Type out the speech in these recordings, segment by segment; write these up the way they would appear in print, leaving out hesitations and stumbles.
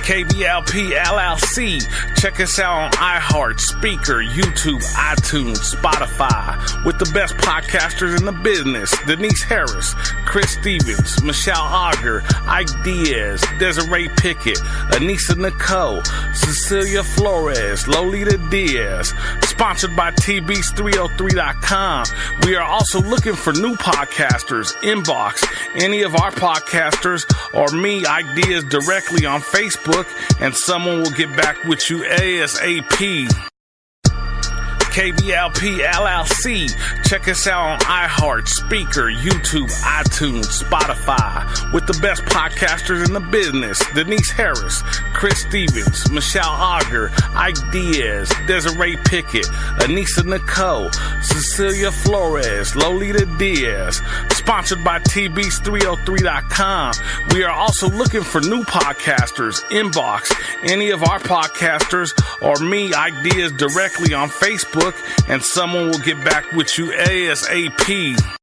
Kblp LLC. Check us out on iHeart, Speaker, YouTube, iTunes, Spotify. With the best podcasters in the business: Denise Harris, Chris Stevens, Michelle Auger, Ike Diaz, Desiree Pickett, Anissa Nicole, Cecilia Flores, Lolita Diaz. Sponsored by TBs303.com. We are also looking for new podcasters. Inbox any of our podcasters or me, Ike Diaz, directly on Facebook, and someone will get back with you ASAP. Kblp LLC. Check us out on iHeart, Speaker, YouTube, iTunes, Spotify. With the best podcasters in the business: Denise Harris, Chris Stevens, Michelle Auger, Ike Diaz, Desiree Pickett, Anissa Nicole, Cecilia Flores, Lolita Diaz. Sponsored by TBs303.com. We are also looking for new podcasters. Inbox any of our podcasters or me, Ike Diaz, directly on Facebook, and someone will get back with you ASAP.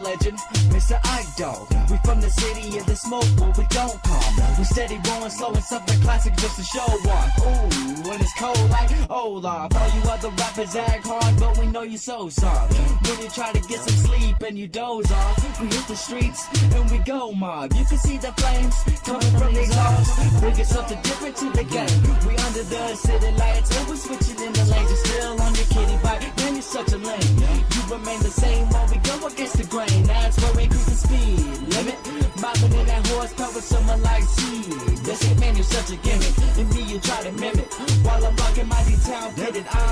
legend, Mr. Ike Dog. We from the city of the smoke, but we don't calm. We steady rolling slow and something classic just to show off. Ooh, when it's cold like Olaf. All you other rappers act hard, but we know you so soft. When you try to get some sleep and you doze off, we hit the streets and we go mob. You can see the flames coming from the exhaust, bringing something different to the game. We under the city lights and we're switching in the lanes. You're still on your kitty bike, man, you're such a lame. You remain the same while we go against the grain. That's where we increase the speed limit. Mobbing in that horsepower, someone like seed. That's it, man, you're such a gimmick. And me, you try to mimic.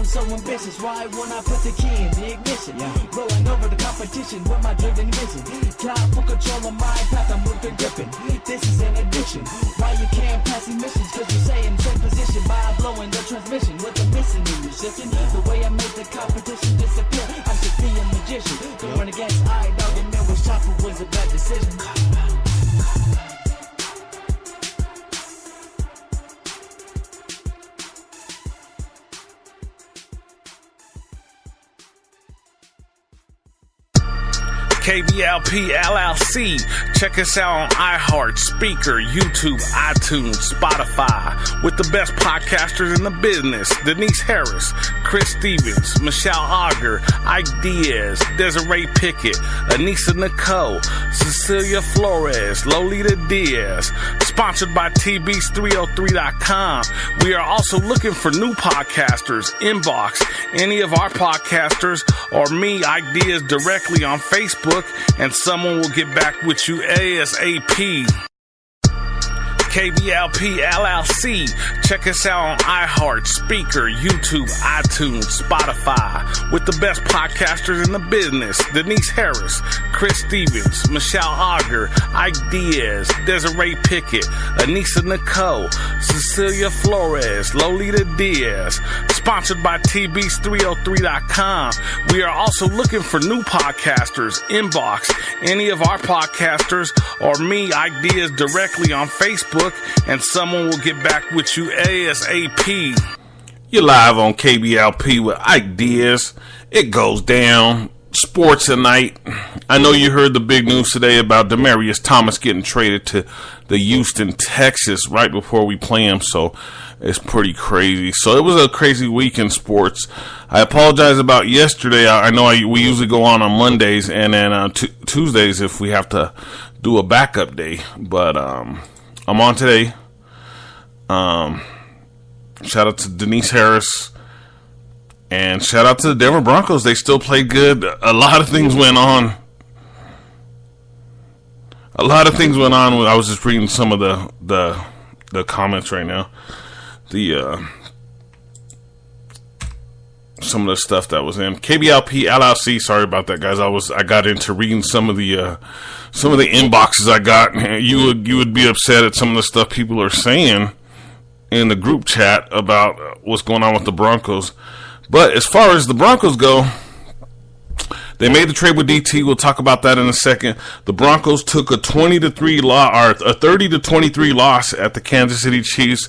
I'm so ambitious. Why when I put the key in the ignition? Rolling over the competition with my driven vision. Time for control of my path, I'm looking gripping. This is an addiction. Why you can't pass emissions? Cause you say in same position by blowing the transmission with the missing in your shifting. The way I make the competition disappear, I should be a magician. Going against Ike Diaz and Denise, chopper was a bad decision. Kblp LLC. Check us out on iHeart, Speaker, YouTube, iTunes, Spotify, with the best podcasters in the business. Denise Harris, Chris Stevens, Michelle Auger, Ike Diaz, Desiree Pickett, Anissa Nicole, Cecilia Flores, Lolita Diaz. Sponsored by TBs303.com. We are also looking for new podcasters. Inbox any of our podcasters or me, Ike Diaz, directly on Facebook, and someone will get back with you ASAP. Kblp LLC. Check us out on iHeart, Speaker, YouTube, iTunes, Spotify, with the best podcasters in the business. Denise Harris, Chris Stevens, Michelle Auger, Ike Diaz, Desiree Pickett, Anissa Nicole, Cecilia Flores, Lolita Diaz. Sponsored by TBs303.com. We are also looking for new podcasters. Inbox any of our podcasters or me, Ike Diaz, directly on Facebook, and someone will get back with you ASAP. You're live on KBLP with Ike Diaz. It goes down. Sports tonight. I know you heard the big news today about Demaryius Thomas getting traded to the Houston, Texas right before we play him, so it's pretty crazy. So it was a crazy week in sports. I apologize about yesterday. I know we usually go on Mondays and then Tuesdays if we have to do a backup day, but I'm on today. Shout out to Denise Harris. And shout out to the Denver Broncos. They still played good. A lot of things went on. I was just reading some of the comments right now. Some of the stuff that was in KBLP LLC. Sorry about that, guys. I got into reading some of the inboxes I got. You would be upset at some of the stuff people are saying in the group chat about what's going on with the Broncos. But as far as the Broncos go, they made the trade with DT. We'll talk about that in a second. The Broncos took a 30-23 loss at the Kansas City Chiefs,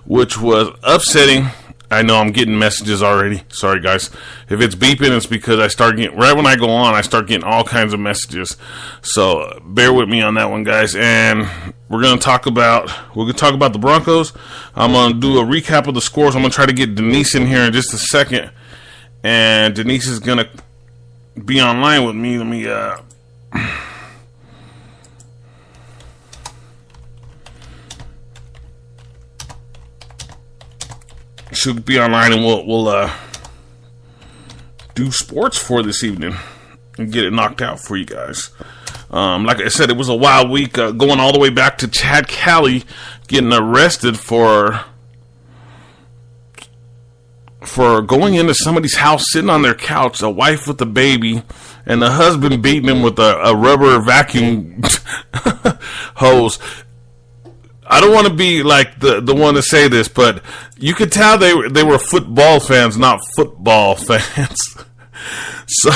which was upsetting. I know I'm getting messages already. Sorry, guys. If it's beeping, it's because right when I go on, I start getting all kinds of messages. So bear with me on that one, guys. And we're gonna talk about the Broncos. I'm gonna do a recap of the scores. I'm gonna try to get Denise in here in just a second, and Denise is gonna be online with me. Let me she'll be online, and we'll do sports for this evening and get it knocked out for you guys. Like I said, it was a wild week, going all the way back to Chad Cali getting arrested for going into somebody's house, sitting on their couch, a wife with a baby, and the husband beating him with a rubber vacuum hose. I don't want to be like the one to say this, but you could tell they were football fans, not football fans. So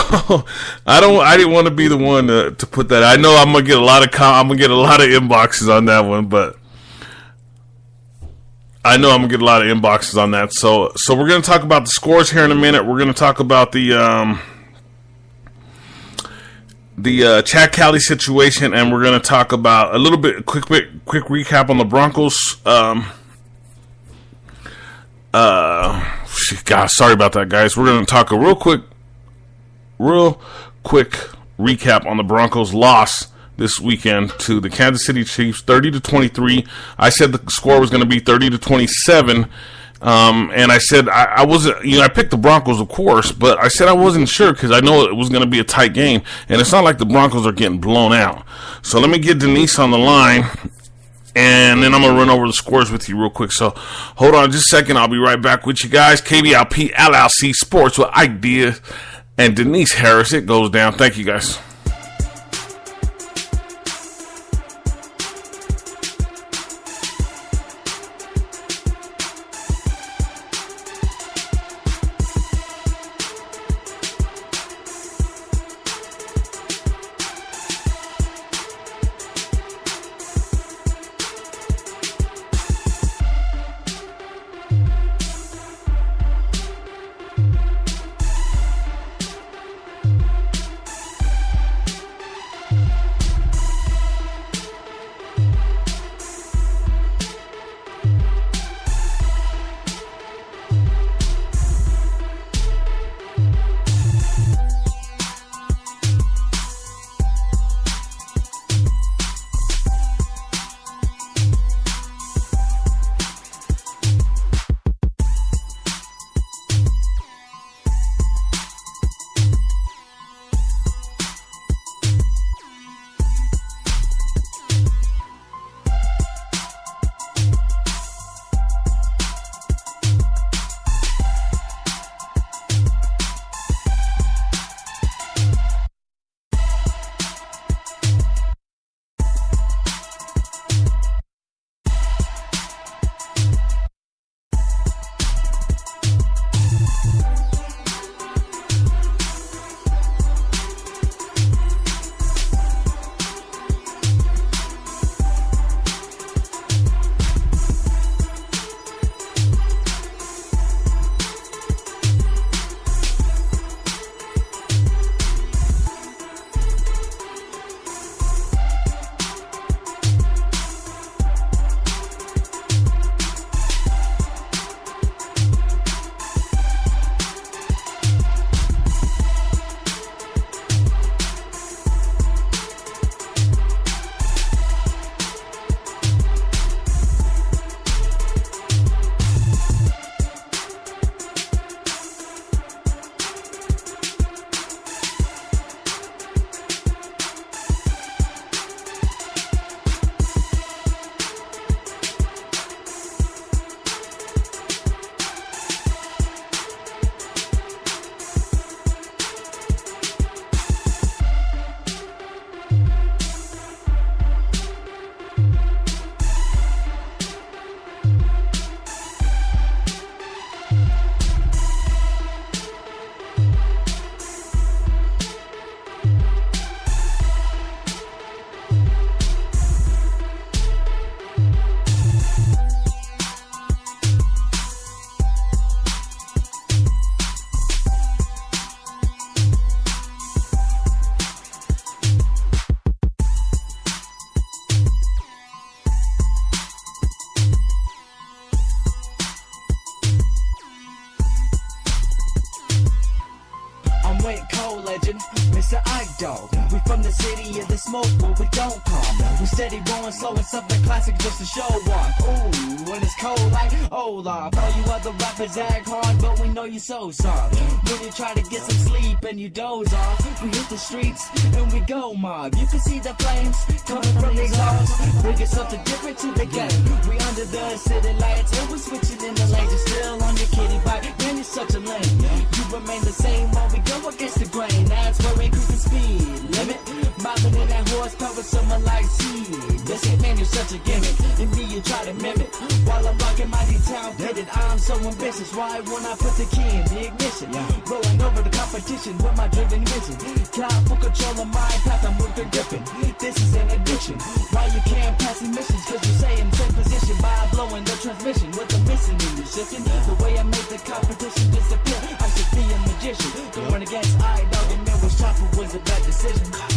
I didn't want to be the one to put that. I know I'm gonna get a lot of inboxes on that one, but I know I'm gonna get a lot of inboxes on that. So we're gonna talk about the scores here in a minute. We're gonna talk about the Chad Cali situation, and we're gonna talk about a little bit quick recap on the Broncos. God, sorry about that, guys. We're gonna talk a real quick recap on the Broncos' loss this weekend to the Kansas City Chiefs, 30-23. I said the score was going to be 30-27, and I said I wasn't. I picked the Broncos, of course, but I said I wasn't sure because I know it was going to be a tight game, and it's not like the Broncos are getting blown out. So let me get Denise on the line, And then I'm going to run over the scores with you real quick. So hold on just a second. I'll be right back with you guys. Kblp LLC Sports with Ike Diaz and Denise Harris. It goes down. Thank you, guys. Mr. Ike Dog. We from the city of the smoke where we don't calm. We steady rolling slow and something classic just to show off. Ooh, when it's cold like Olaf. All you other rappers act hard, but we know you so soft. When you try to get some sleep and you doze off, we hit the streets and we go mob. You can see the flames coming from the exhaust. Bringing something different to the game. We under the city lights and we switching in the lanes. You're still on your kitty bike, man, you're such a lame. You remain the same while we go against the grain. That's where increasing speed limit. Mobbing in that horsepower, someone like seed. Listen, man, you're such a gimmick. And me, you try to mimic. While I'm rocking my D-Town pitted, I'm so ambitious. Why when I put the key in the ignition? Rolling over the competition with my driven vision. Got full control of my path, I'm with the gripping. This is an addiction. Why you can't pass emissions? Cause you say in same position by blowing the transmission with the missing in you shifting. The way I make the competition disappear, I should be a magician. Going against Ike Dog and man was chopper was a bad decision.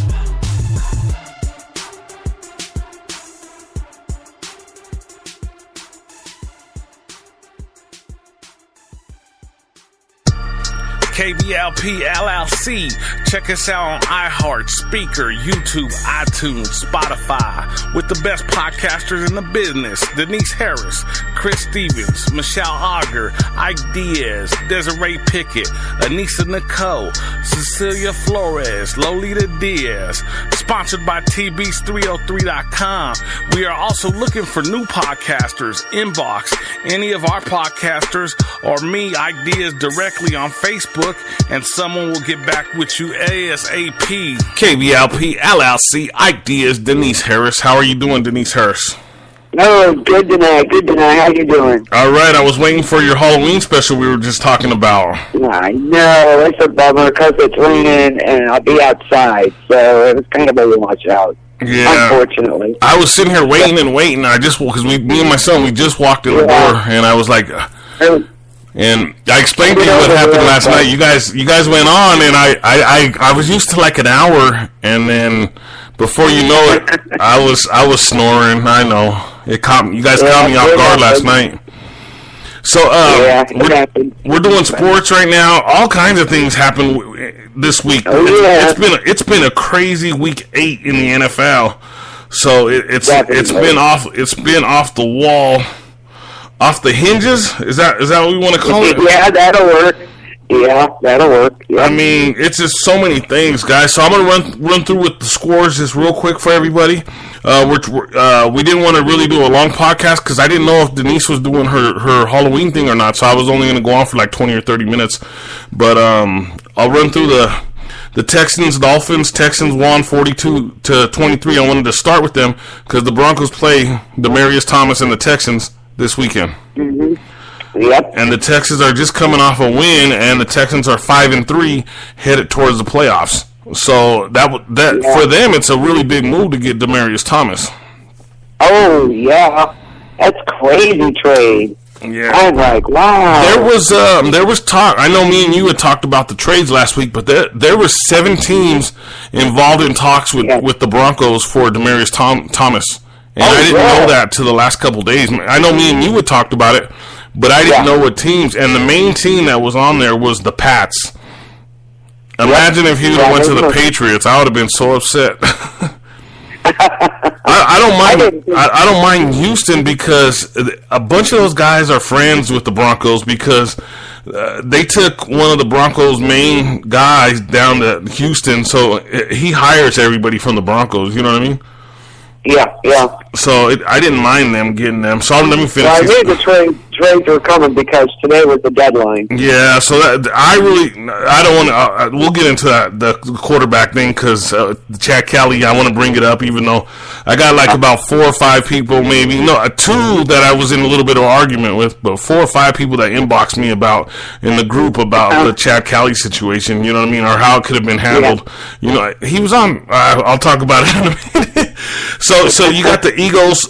Kblp LLC. Check us out on iHeart, Speaker, YouTube, iTunes, Spotify, with the best podcasters in the business. Denise Harris, Chris Stevens, Michelle Auger, Ike Diaz, Desiree Pickett, Anissa Nicole, Cecilia Flores, Lolita Diaz. sponsored by TBs303.com. We are also looking for new podcasters. Inbox any of our podcasters or me, Ike Diaz, directly on Facebook, and someone will get back with you ASAP. KBLP, LLC, Ike Diaz, Denise Harris. How are you doing, Denise Harris? Oh, good tonight. Good tonight. How you doing? All right. I was waiting for your Halloween special we were just talking about. I know. It's a bummer because it's raining and I'll be outside, so it was kind of a washout. Yeah. Unfortunately. I was sitting here waiting and waiting. Because me and my son, we just walked in the door, and I was like, and I explained to you what happened last night. You guys went on, and I was used to like an hour, and then before you know it, I was snoring. I know you guys caught me off guard last night. So we're doing sports right now. All kinds of things happen this week. It's been a crazy week 8 in the NFL. So it's been off the wall, off the hinges. Is that what we want to call it? Yeah, that'll work. Yeah, that'll work. Yeah. I mean, it's just so many things, guys. So I'm gonna run through with the scores just real quick for everybody. We didn't want to really do a long podcast because I didn't know if Denise was doing her Halloween thing or not. So I was only gonna go on for like 20 or 30 minutes. But I'll run through the Texans, Dolphins. Texans won 42-23. I wanted to start with them because the Broncos play Demaryius Thomas and the Texans this weekend. Mm-hmm. Yep. And the Texans are just coming off a win, and the Texans are 5-3, headed towards the playoffs. So for them, it's a really big move to get Demaryius Thomas. Oh yeah, that's crazy trade. Yeah, I'm like, wow. There was talk. I know me and you had talked about the trades last week, but there were 7 teams involved in talks with the Broncos for Demaryius Thomas, and I didn't know that till the last couple days. I know me and you had talked about it. But I didn't know what teams, and the main team that was on there was the Pats. Imagine if he went to the Patriots. I would have been so upset. I don't mind Houston because a bunch of those guys are friends with the Broncos because they took one of the Broncos' main guys down to Houston, so he hires everybody from the Broncos. You know what I mean? Yeah. So I didn't mind them getting them. So let me finish. Well, I knew the trades were coming because today was the deadline. Yeah, so I don't want to. We'll get into the quarterback thing because Chad Kelly. I want to bring it up, even though I got like about 4 or 5 people, maybe 2 that I was in a little bit of argument with, but 4 or 5 people that inboxed me about in the group about the Chad Kelly situation. You know what I mean, or how it could have been handled. Yeah. You know, he was on. I'll talk about it in a minute. So you got the Eagles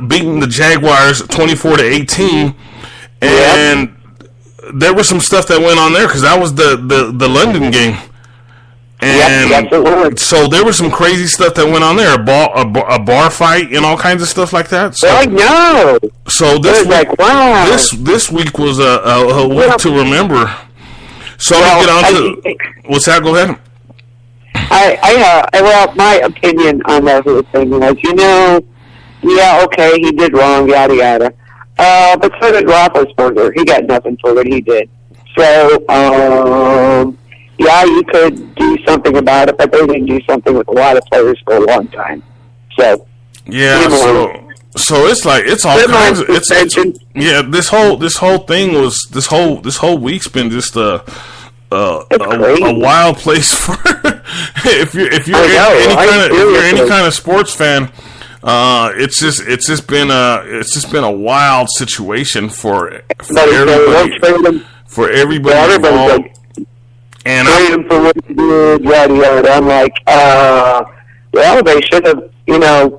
beating the Jaguars 24-18, and there was some stuff that went on there because that was the London game, and so there was some crazy stuff that went on there, a bar fight and all kinds of stuff like that. So, I know. So this week, this week was a week to remember. So I'll get on to what's that? Go ahead. Well, my opinion on that whole thing was, okay, he did wrong, yada, yada. But so did Roethlisberger. He got nothing for what he did. So, you could do something about it, but they didn't do something with a lot of players for a long time. So, yeah, so it's like, it's all kinds of, this whole thing was, this whole week's been just a wild place for if you're any kind of sports fan. It's just been a wild situation for everybody involved. And I'm like, they should have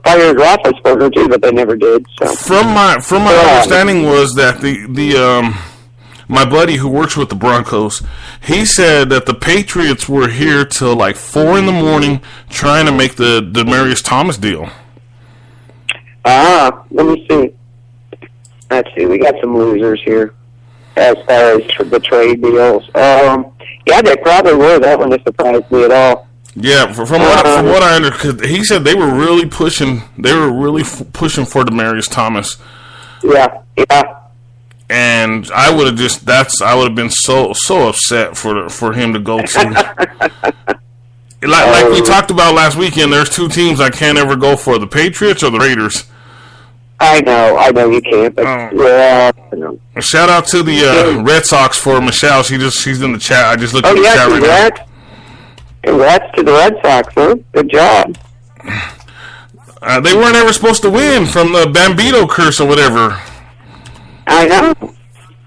fired Roethlisberger too, but they never did. So. From my understanding was that the my buddy who works with the Broncos, he said that the Patriots were here till like 4 a.m. trying to make the Demaryius Thomas deal. Let me see. Let's see. We got some losers here as far as the trade deals. Yeah, they probably were. That wouldn't have surprised me at all. Yeah, from what I understood, he said they were really pushing. They were really pushing for Demaryius Thomas. Yeah. And I would have been so upset for him to go to. Like we talked about last weekend, there's two teams I can't ever go for: the Patriots or the Raiders. I know you can't. But, yeah, I know. Shout out to the Red Sox for Michelle. She's in the chat. I just looked at the chat right now. Congrats to the Red Sox, huh? Good job. They weren't ever supposed to win from the Bambino curse or whatever. I know,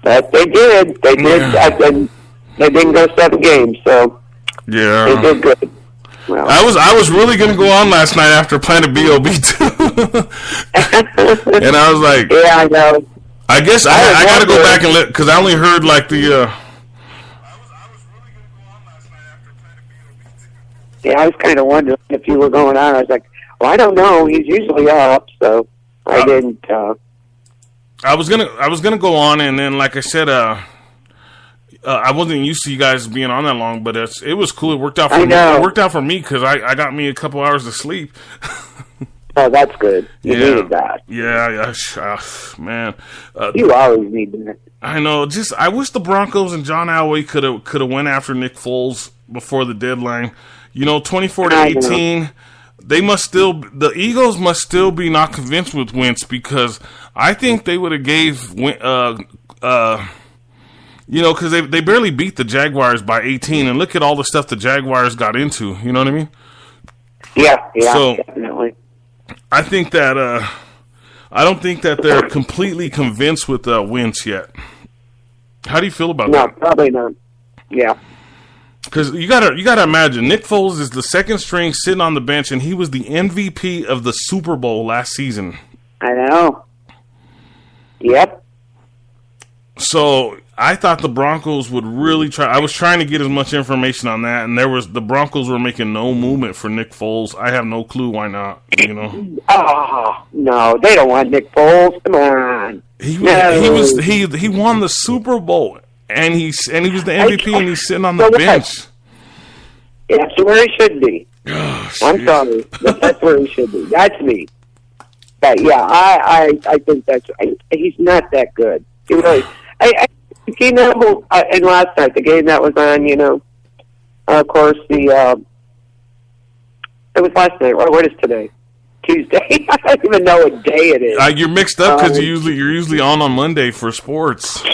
but they did. They did. Yeah. They didn't go 7 games, so yeah, they did good. Well, I was really gonna go on last night after playing a BOB too, and I was like, yeah, I know. I guess I got to go back and because I only heard like the. Yeah, I was kind of wondering if you were going on. I was like, well, I don't know. He's usually up, so I didn't. I was gonna go on, and then like I said, I wasn't used to you guys being on that long, but it was cool. It worked out for me. It worked out for me because I got me a couple hours of sleep. Oh, that's good. You needed that. Yeah, man. You always need that. I know. Just I wish the Broncos and John Elway could have went after Nick Foles before the deadline. 24-18. The Eagles must still be not convinced with Wentz because I think they would have gave because they barely beat the Jaguars by 18, and look at all the stuff the Jaguars got into. You know what I mean? Yeah, so, definitely. I think that I don't think that they're completely convinced with Wentz yet. How do you feel about that? No, probably not. Yeah. Because you gotta imagine, Nick Foles is the second string sitting on the bench, and he was the MVP of the Super Bowl last season. I know. Yep. So I thought the Broncos would really try. I was trying to get as much information on that, and the Broncos were making no movement for Nick Foles. I have no clue why not. Oh no, they don't want Nick Foles. Come on. He won the Super Bowl. And he was the MVP, and he's sitting on the bench. That's where he should be. Oh, I'm sorry, but that's where he should be. That's me. But yeah, I think he's not that good. He really. And last night, the game that was on, of course it was last night. What is today? Tuesday. I don't even know what day it is. You're mixed up because you're usually on Monday for sports.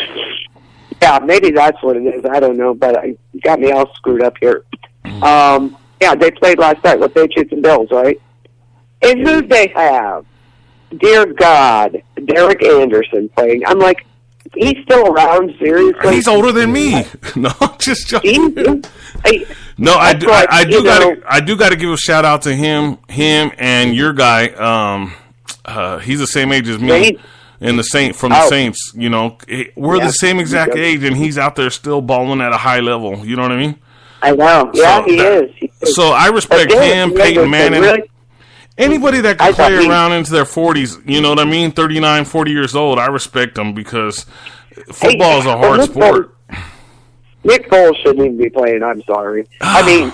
Yeah, maybe that's what it is. I don't know, but it got me all screwed up here. Yeah, they played last night with Patriots and Bills, right? And who'd they have? Dear God, Derek Anderson playing. I'm like, he's still around, seriously? He's older than me. No, just joking. I do got to give a shout out to him and your guy. He's the same age as me. Right? And the Saints. We're the same exact age, and he's out there still balling at a high level. You know what I mean? I know. Yeah, he is. So I respect him, Peyton Manning, really? anybody that can play around into their 40s. You know what I mean? 39, 40 years old. I respect them because football is a hard sport. Nick Foles shouldn't even be playing. I'm sorry. I mean,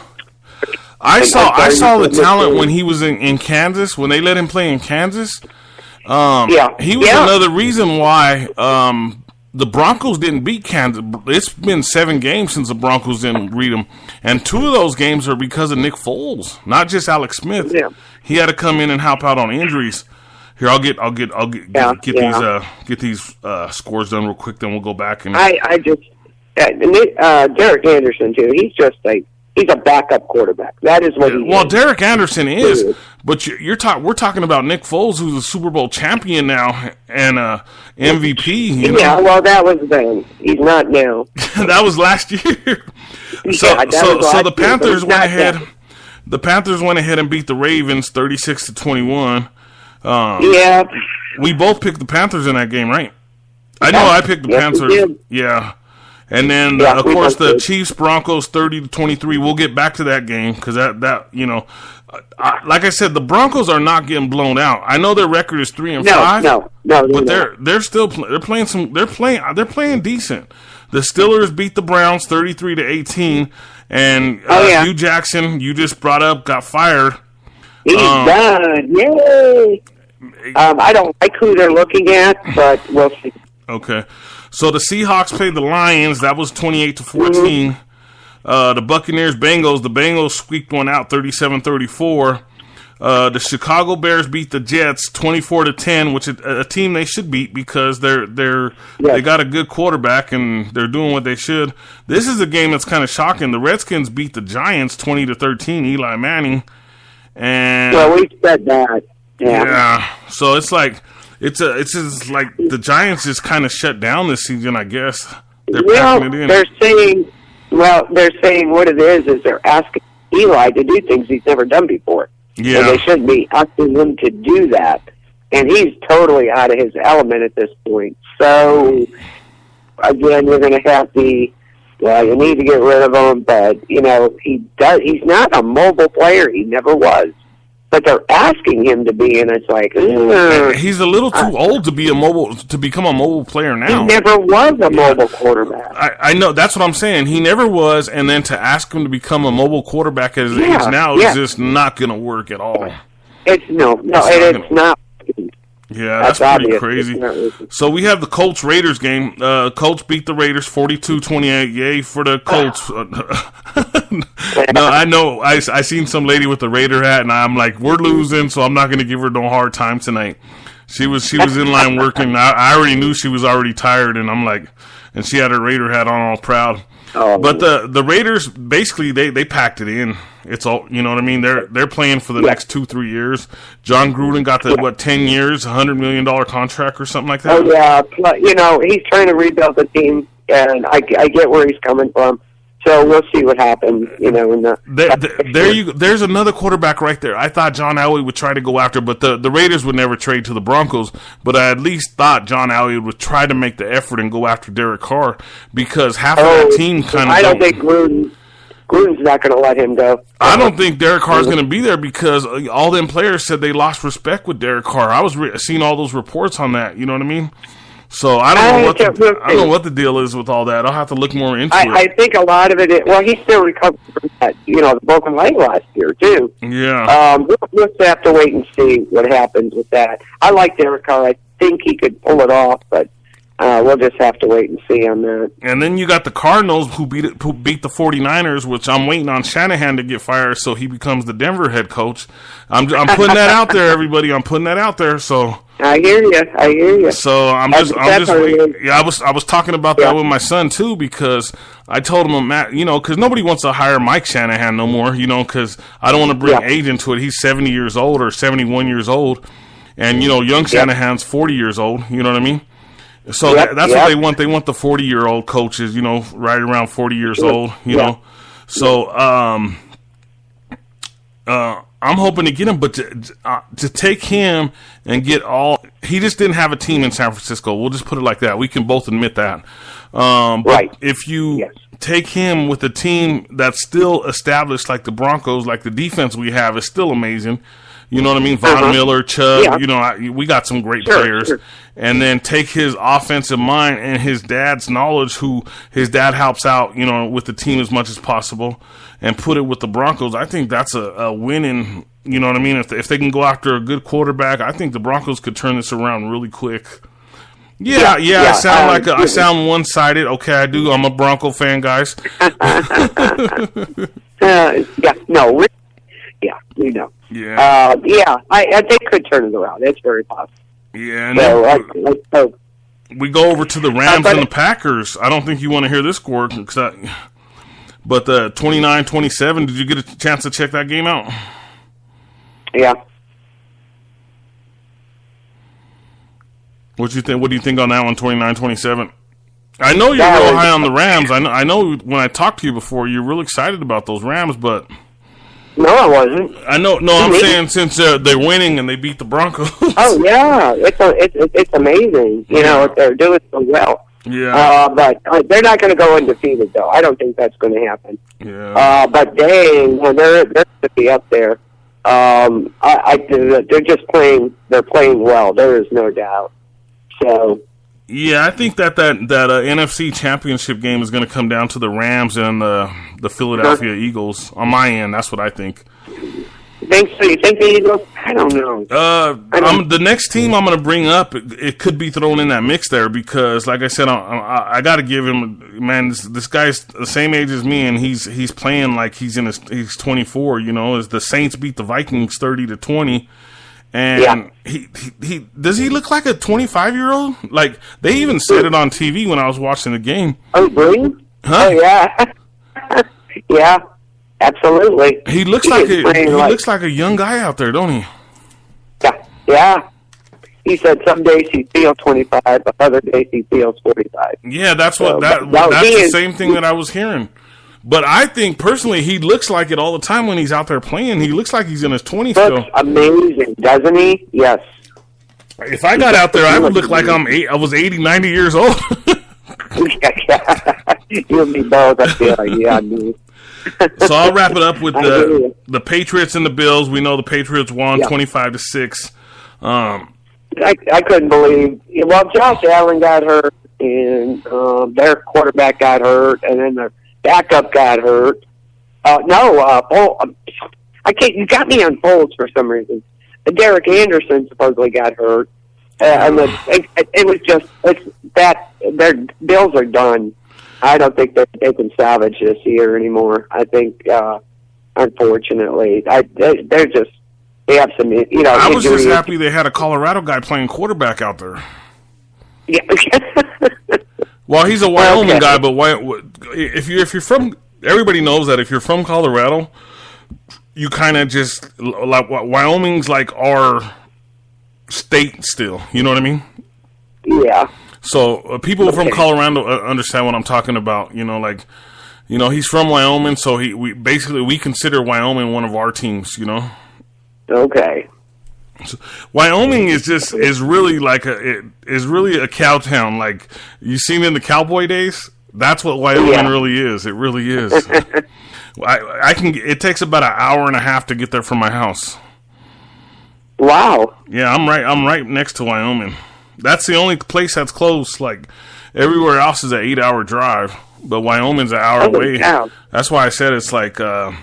I saw the talent when he was in Kansas. When they let him play in Kansas. He was another reason why the Broncos didn't beat Kansas. It's been 7 games since the Broncos didn't beat them, and 2 of those games are because of Nick Foles, not just Alex Smith. Yeah. He had to come in and help out on injuries. Here, I'll get these scores done real quick. Then we'll go back and Derek Anderson too. He's a backup quarterback. That is what he is. Well, Derek Anderson is, but we're talking about Nick Foles, who's a Super Bowl champion now and MVP. Well, that was then. He's not now. That was last year. So the Panthers went ahead. The Panthers went ahead and beat the Ravens 36-21. We both picked the Panthers in that game, right? I know I picked the Panthers. Yeah. And then, of course, the Chiefs Broncos 30-23. We'll get back to that game because like I said, the Broncos are not getting blown out. I know their record is 3-5. No, but they're playing decent. The Steelers beat the Browns 33-18, and Hugh Jackson, you just brought up, got fired. He's done. Yay! I don't like who they're looking at, but we'll see. Okay. So the Seahawks played the Lions. That was 28-14. The Buccaneers, Bengals. The Bengals squeaked one out 37-34. The Chicago Bears beat the Jets 24-10, which is a team they should beat because they got a good quarterback and they're doing what they should. This is a game that's kind of shocking. The Redskins beat the Giants 20-13. Eli Manning, and well, we said that. Yeah. So it's like it's just like the Giants just kind of shut down this season. I guess they're packing it in. They're saying what it is they're asking Eli to do things he's never done before. Yeah. And they shouldn't be asking him to do that. And he's totally out of his element at this point. So, again, you're going to have you need to get rid of him, but, he's not a mobile player. He never was. But they're asking him to be, and it's like, he's a little too old to become a mobile player now. He never was a mobile quarterback. I know, that's what I'm saying. He never was, and then to ask him to become a mobile quarterback at his age now is just not going to work at all. It's not. Yeah, that's pretty crazy. So we have the Colts-Raiders game. Colts beat the Raiders 42-28. Yay for the Colts. No, I know. I seen some lady with the Raider hat, and I'm like, we're losing, so I'm not going to give her no hard time tonight. She was in line working. I already knew she was already tired, and I'm like, and she had her Raider hat on all proud. Oh, but the Raiders, basically, they packed it in. It's all, you know what I mean? They're playing for the next 2-3 years. John Gruden got the 10 years, $100 million contract or something like that. Oh yeah, he's trying to rebuild the team, and I get where he's coming from. So we'll see what happens, There's another quarterback right there. I thought John Elway would try to go after, but the Raiders would never trade to the Broncos. But I at least thought John Elway would try to make the effort and go after Derek Carr because half of that team kind of. I don't think Gruden's not going to let him go. I don't think Derek Carr's going to be there because all them players said they lost respect with Derek Carr. I was seeing all those reports on that. You know what I mean? So I don't know what the deal is with all that. I'll have to look more into it. I think a lot of it is, he still recovered from that, the broken leg last year too. Yeah. We'll have to wait and see what happens with that. I like Derek Carr. I think he could pull it off, but we'll just have to wait and see on that. And then you got the Cardinals who beat the 49ers, which I'm waiting on Shanahan to get fired so he becomes the Denver head coach. I'm putting that out there, everybody. I'm putting that out there. So I hear you. So I'm just waiting. Yeah, I was talking about that with my son too because I told him, Matt, because nobody wants to hire Mike Shanahan no more, because I don't want to bring age into it. He's 70 years old or 71 years old, and young Shanahan's 40 years old. You know what I mean? So that's what they want. They want the 40-year-old coaches, right around 40 years old, know. So I'm hoping to get him, but to take him and get he just didn't have a team in San Francisco. We'll just put it like that. We can both admit that. But if you take him with a team that's still established like the Broncos, like the defense we have is still amazing. You know what I mean? Von Miller, Chubb, we got some great players. Sure. And then take his offensive mind and his dad's knowledge, who his dad helps out, with the team as much as possible, and put it with the Broncos. I think that's a winning, you know what I mean? If they can go after a good quarterback, I think the Broncos could turn this around really quick. Yeah. I sound one-sided. Okay, I do. I'm a Bronco fan, guys. Yeah. They could turn it around. It's very possible. Yeah. And we go over to the Rams and the Packers. I don't think you want to hear this score, but the 29-27. Did you get a chance to check that game out? Yeah. What do you think on that one? 29-27. I know you're real high on the Rams. I know when I talked to you before, you're real excited about those Rams, but. No, I wasn't. I know. No, I'm saying since they're winning and they beat the Broncos. Oh yeah, it's amazing. They're doing so well. Yeah. But they're not going to go undefeated though. I don't think that's going to happen. Yeah. But they're going to be up there. They're just playing. They're playing well. There is no doubt. So. Yeah, I think that NFC Championship game is going to come down to the Rams and the Philadelphia Eagles. On my end, that's what I think. You think so? You think the Eagles? I don't know. The next team I'm going to bring up, it could be thrown in that mix there because, like I said, I got to give him, man, this guy's the same age as me, and he's playing like he's 24. You know, as the Saints beat the Vikings 30-20. And he does he look like a 25-year-old? Like, they even said it on TV when I was watching the game. Oh, really? Huh? Oh, yeah. Yeah, absolutely. He looks like a young guy out there, don't he? Yeah. He said some days he feels 25, but other days he feels 45. Yeah, that's the same thing that I was hearing. But I think, personally, he looks like it all the time when he's out there playing. He looks like he's in his 20s still. Looks amazing, doesn't he? Yes. If I got out there, I would look like I was 80, 90 years old. You and me both, I feel like, yeah, I knew. So I'll wrap it up with the Patriots and the Bills. We know the Patriots won 25-6. I couldn't believe. Well, Josh Allen got hurt, and their quarterback got hurt, and then their backup got hurt. I can't. You got me on Foles for some reason. Derek Anderson supposedly got hurt, and it was just that their Bills are done. I don't think they can salvage this year anymore. I think, unfortunately, they have some. I was just happy they had a Colorado guy playing quarterback out there. Yeah. Well, he's a Wyoming guy, but if you're from, everybody knows that if you're from Colorado, you kind of just like Wyoming's like our state still. You know what I mean? Yeah. So people from Colorado understand what I'm talking about. You know, like, he's from Wyoming, so we consider Wyoming one of our teams. You know. Okay. So Wyoming is really a cow town. Like, you seen in the cowboy days. That's what Wyoming really is. It really is. It takes about an hour and a half to get there from my house. Wow. Yeah, I'm right next to Wyoming. That's the only place that's close. Like, everywhere else is an 8-hour drive, but Wyoming's an hour away. Cow. That's why I said it's like right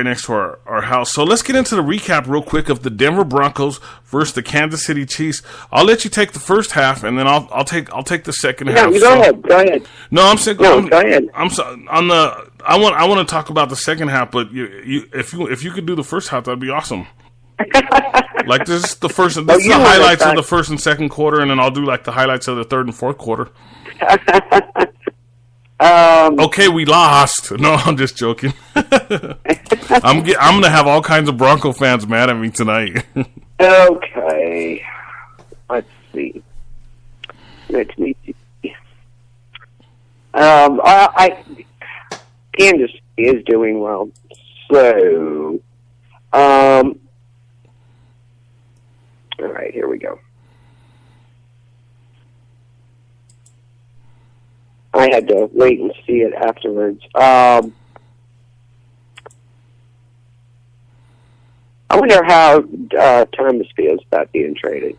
next to our house. So let's get into the recap real quick of the Denver Broncos versus the Kansas City Chiefs. I'll let you take the first half, and then I'll take the second half. No, go ahead. No, I'm saying go ahead. I'm sorry, I want to talk about the second half, but if you could do the first half, that'd be awesome. Like, this is the highlights of the first and second quarter, and then I'll do like the highlights of the third and fourth quarter. Okay, we lost. No, I'm just joking. I'm gonna have all kinds of Bronco fans mad at me tonight. Okay, let's see. Let me see. Kansas is doing well, so all right, here we go. I had to wait and see it afterwards. I wonder how Thomas feels about being traded.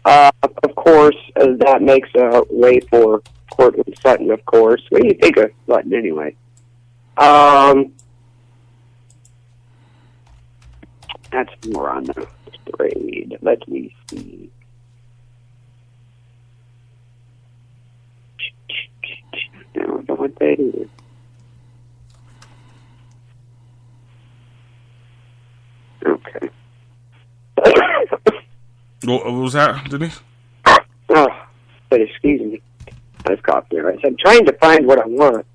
Of course, that makes a way for Cortland Sutton, of course. What do you think of Sutton, anyway? That's more on the trade. Let me see. I don't know what that is. Okay. What was that, Denise? Oh, but excuse me. I was caught there. I'm trying to find what I want.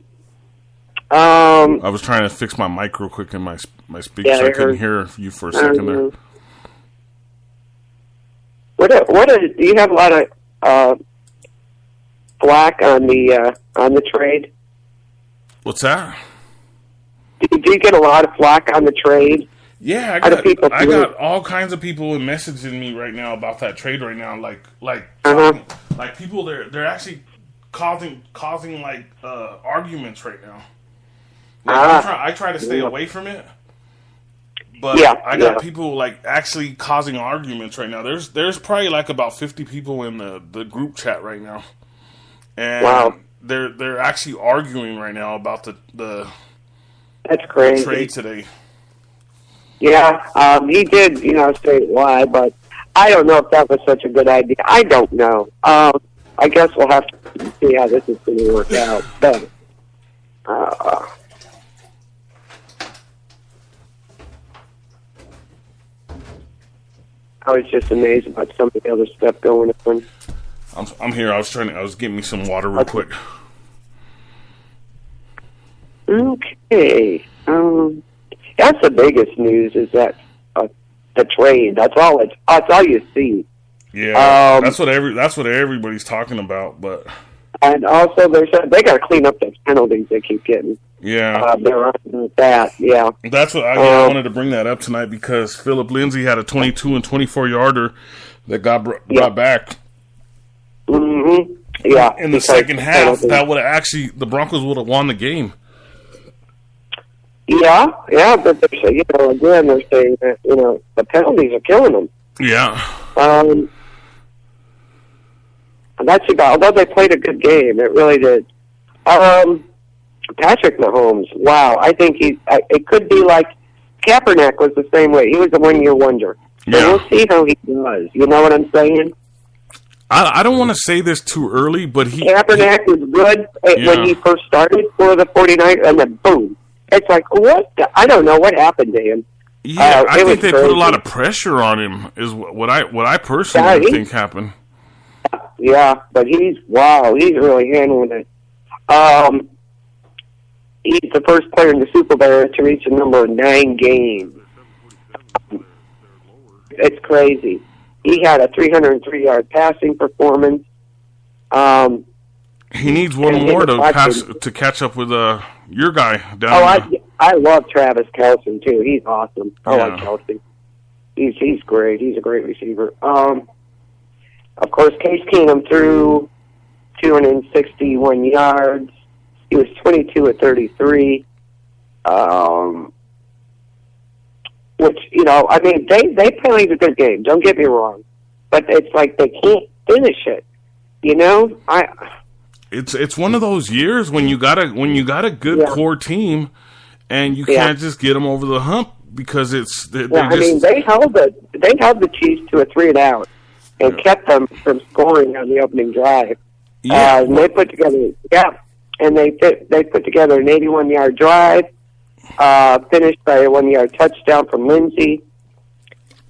I was trying to fix my mic real quick in my speaker, so I couldn't hear you for a second there. Do you have a lot of flack on the trade? What's that? Do you get a lot of flack on the trade? Yeah, I got all kinds of people messaging me right now about that trade right now. Like people, they're actually causing like arguments right now. Like, I try to stay away from it, but I got people like actually causing arguments right now. There's probably like about 50 people in the group chat right now, and they're actually arguing right now about That's crazy. trade today. Yeah, he did, say why, but I don't know if that was such a good idea. I don't know. I guess we'll have to see how this is going to work out. But, I was just amazed about some of the other stuff going on. I'm here. I was getting me some water real quick. Okay. That's the biggest news is that the trade. That's all you see. Yeah, that's what everybody's talking about. But and also they got to clean up those penalties they keep getting. yeah, they're on that. Yeah, that's what I wanted to bring that up tonight because Philip Lindsay had a 22 and 24 yarder that got brought back. Mm-hmm. Yeah, in the second half, that would have actually the Broncos would have won the game. Yeah, but they're saying, again, they're saying that the penalties are killing them. Yeah. And that's about. Although they played a good game, it really did. Patrick Mahomes, wow! I think it could be like Kaepernick was the same way. He was a 1-year wonder. So Yeah. we'll see how he does. You know what I'm saying? I don't want to say this too early, but Kaepernick was good when he first started for the 49ers, and then boom. It's like, what? I don't know what happened to him. Yeah, I think they put a lot of pressure on him. Is what I personally think happened. Yeah, but he's really handling it. He's the first player in the Super Bowl to reach a number of 9 games. It's crazy. He had a 303-yard passing performance. He needs one more to catch up with your guy down. I love Travis Kelce too. He's awesome. I like Kelce. He's great. He's a great receiver. Of course, Case Keenum threw 261 yards. He was 22 at 33. Which they played a good game. Don't get me wrong, but it's like they can't finish it. It's one of those years when you got a good core team, and you can't just get them over the hump because they held the Chiefs to a 3-and-out and kept them from scoring on the opening drive. Yeah, and they put together an 81-yard drive, finished by a 1-yard touchdown from Lindsay.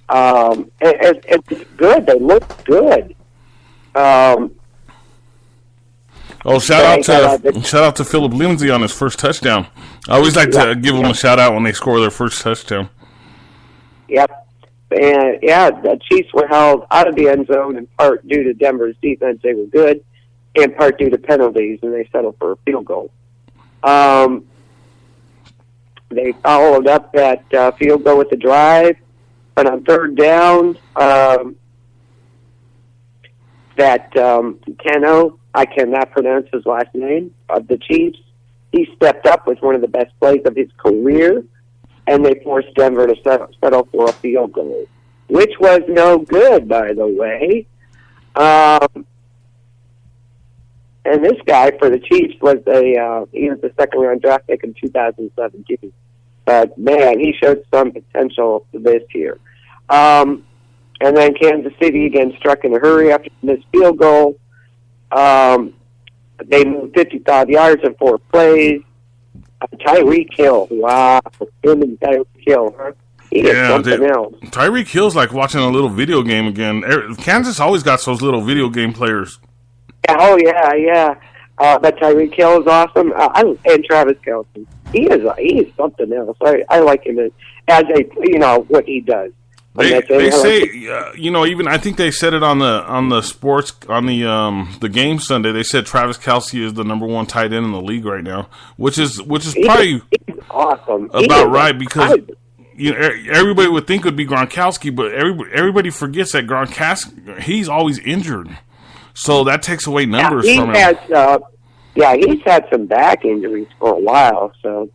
It's good. They look good. Shout out to Philip Lindsay on his first touchdown. I always like to give them a shout out when they score their first touchdown. Yep. And the Chiefs were held out of the end zone in part due to Denver's defense. They were good, in part due to penalties, and they settled for a field goal. They followed up that field goal with the drive, but on third down, Tano, I cannot pronounce his last name, of the Chiefs, he stepped up with one of the best plays of his career, and they forced Denver to settle for a field goal, which was no good, by the way. And this guy for the Chiefs was he was the second-round draft pick in 2017. But, man, he showed some potential this year. And then Kansas City again struck in a hurry after this field goal. They moved 55 yards in 4 plays. Tyreek Hill, wow. Him and Tyreek Hill, huh? He is something else. Tyreek Hill's like watching a little video game again. Kansas always got those little video game players. Oh, yeah. But Tyreek Hill is awesome. And Travis Kelce. He is something else. I like him as what he does. They say, even I think they said it on the sports on the game Sunday. They said Travis Kelce is the number 1 tight end in the league right now, which is probably he's awesome. About right because everybody would think it would be Gronkowski, but everybody forgets that Gronkowski he's always injured, so that takes away numbers from him. He's had some back injuries for a while. So,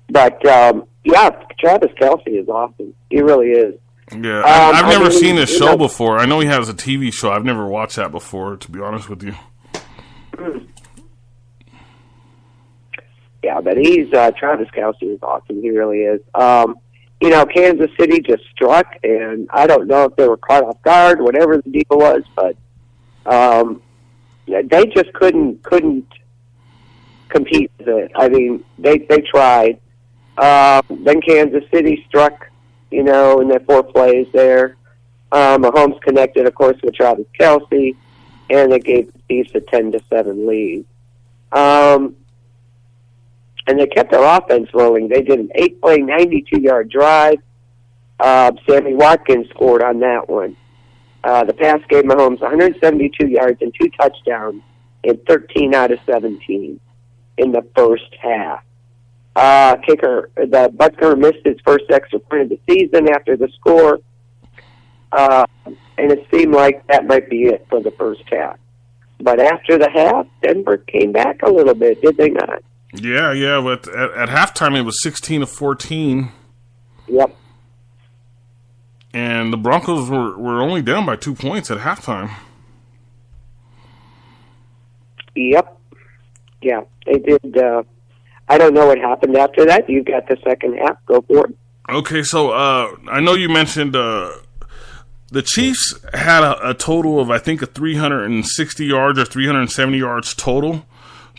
but Travis Kelce is awesome. He really is. Yeah, I've never seen his show before. I know he has a TV show. I've never watched that before, to be honest with you. but he's Travis Kelce is awesome. He really is. Kansas City just struck, and I don't know if they were caught off guard, whatever the deal was, but they just couldn't compete with it. I mean, they tried. Then Kansas City struck, in their 4 plays there. Mahomes connected, of course, with Travis Kelce, and it gave the Chiefs a 10-7 lead. And they kept their offense rolling. They did an 8-play, 92-yard drive. Sammy Watkins scored on that one. The pass gave Mahomes 172 yards and 2 touchdowns in 13 out of 17 in the first half. The Butker missed his first extra point of the season after the score. And it seemed like that might be it for the first half. But after the half, Denver came back a little bit, did they not? Yeah. But at halftime, it was 16-14. Yep. And the Broncos were only down by 2 points at halftime. Yep. Yeah, they did. I don't know what happened after that. You've got the second half. Go for it. Okay, so I know you mentioned the Chiefs had a total of, I think, 360 yards or 370 yards total.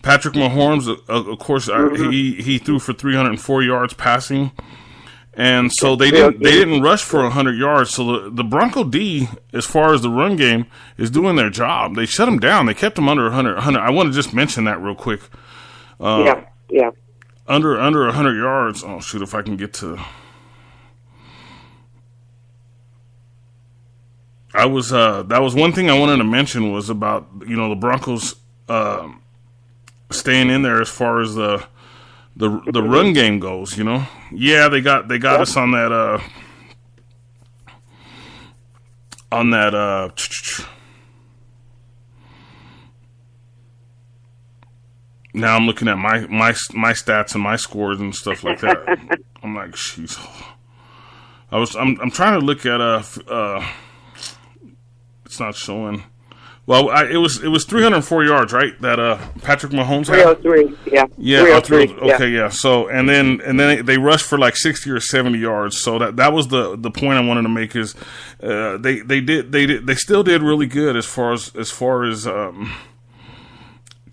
Patrick Mahomes, of course, he threw for 304 yards passing. And so they didn't rush for 100 yards. So the Bronco D, as far as the run game, is doing their job. They shut them down. They kept them under 100. I want to just mention that real quick. Yeah. Under 100 yards. Oh, shoot, if I can get to... that was one thing I wanted to mention was about, the Broncos staying in there as far as the run game goes, Yeah, they got us on that now I'm looking at my stats and my scores and stuff like that. I'm like, jeez. I'm trying to look at it's not showing. Well, it was 304 yards, right? That Patrick Mahomes had. 303, yeah. Yeah, 303. Okay, yeah. So and then they rushed for like 60 or 70 yards. So that was the point I wanted to make is they still did really good as far as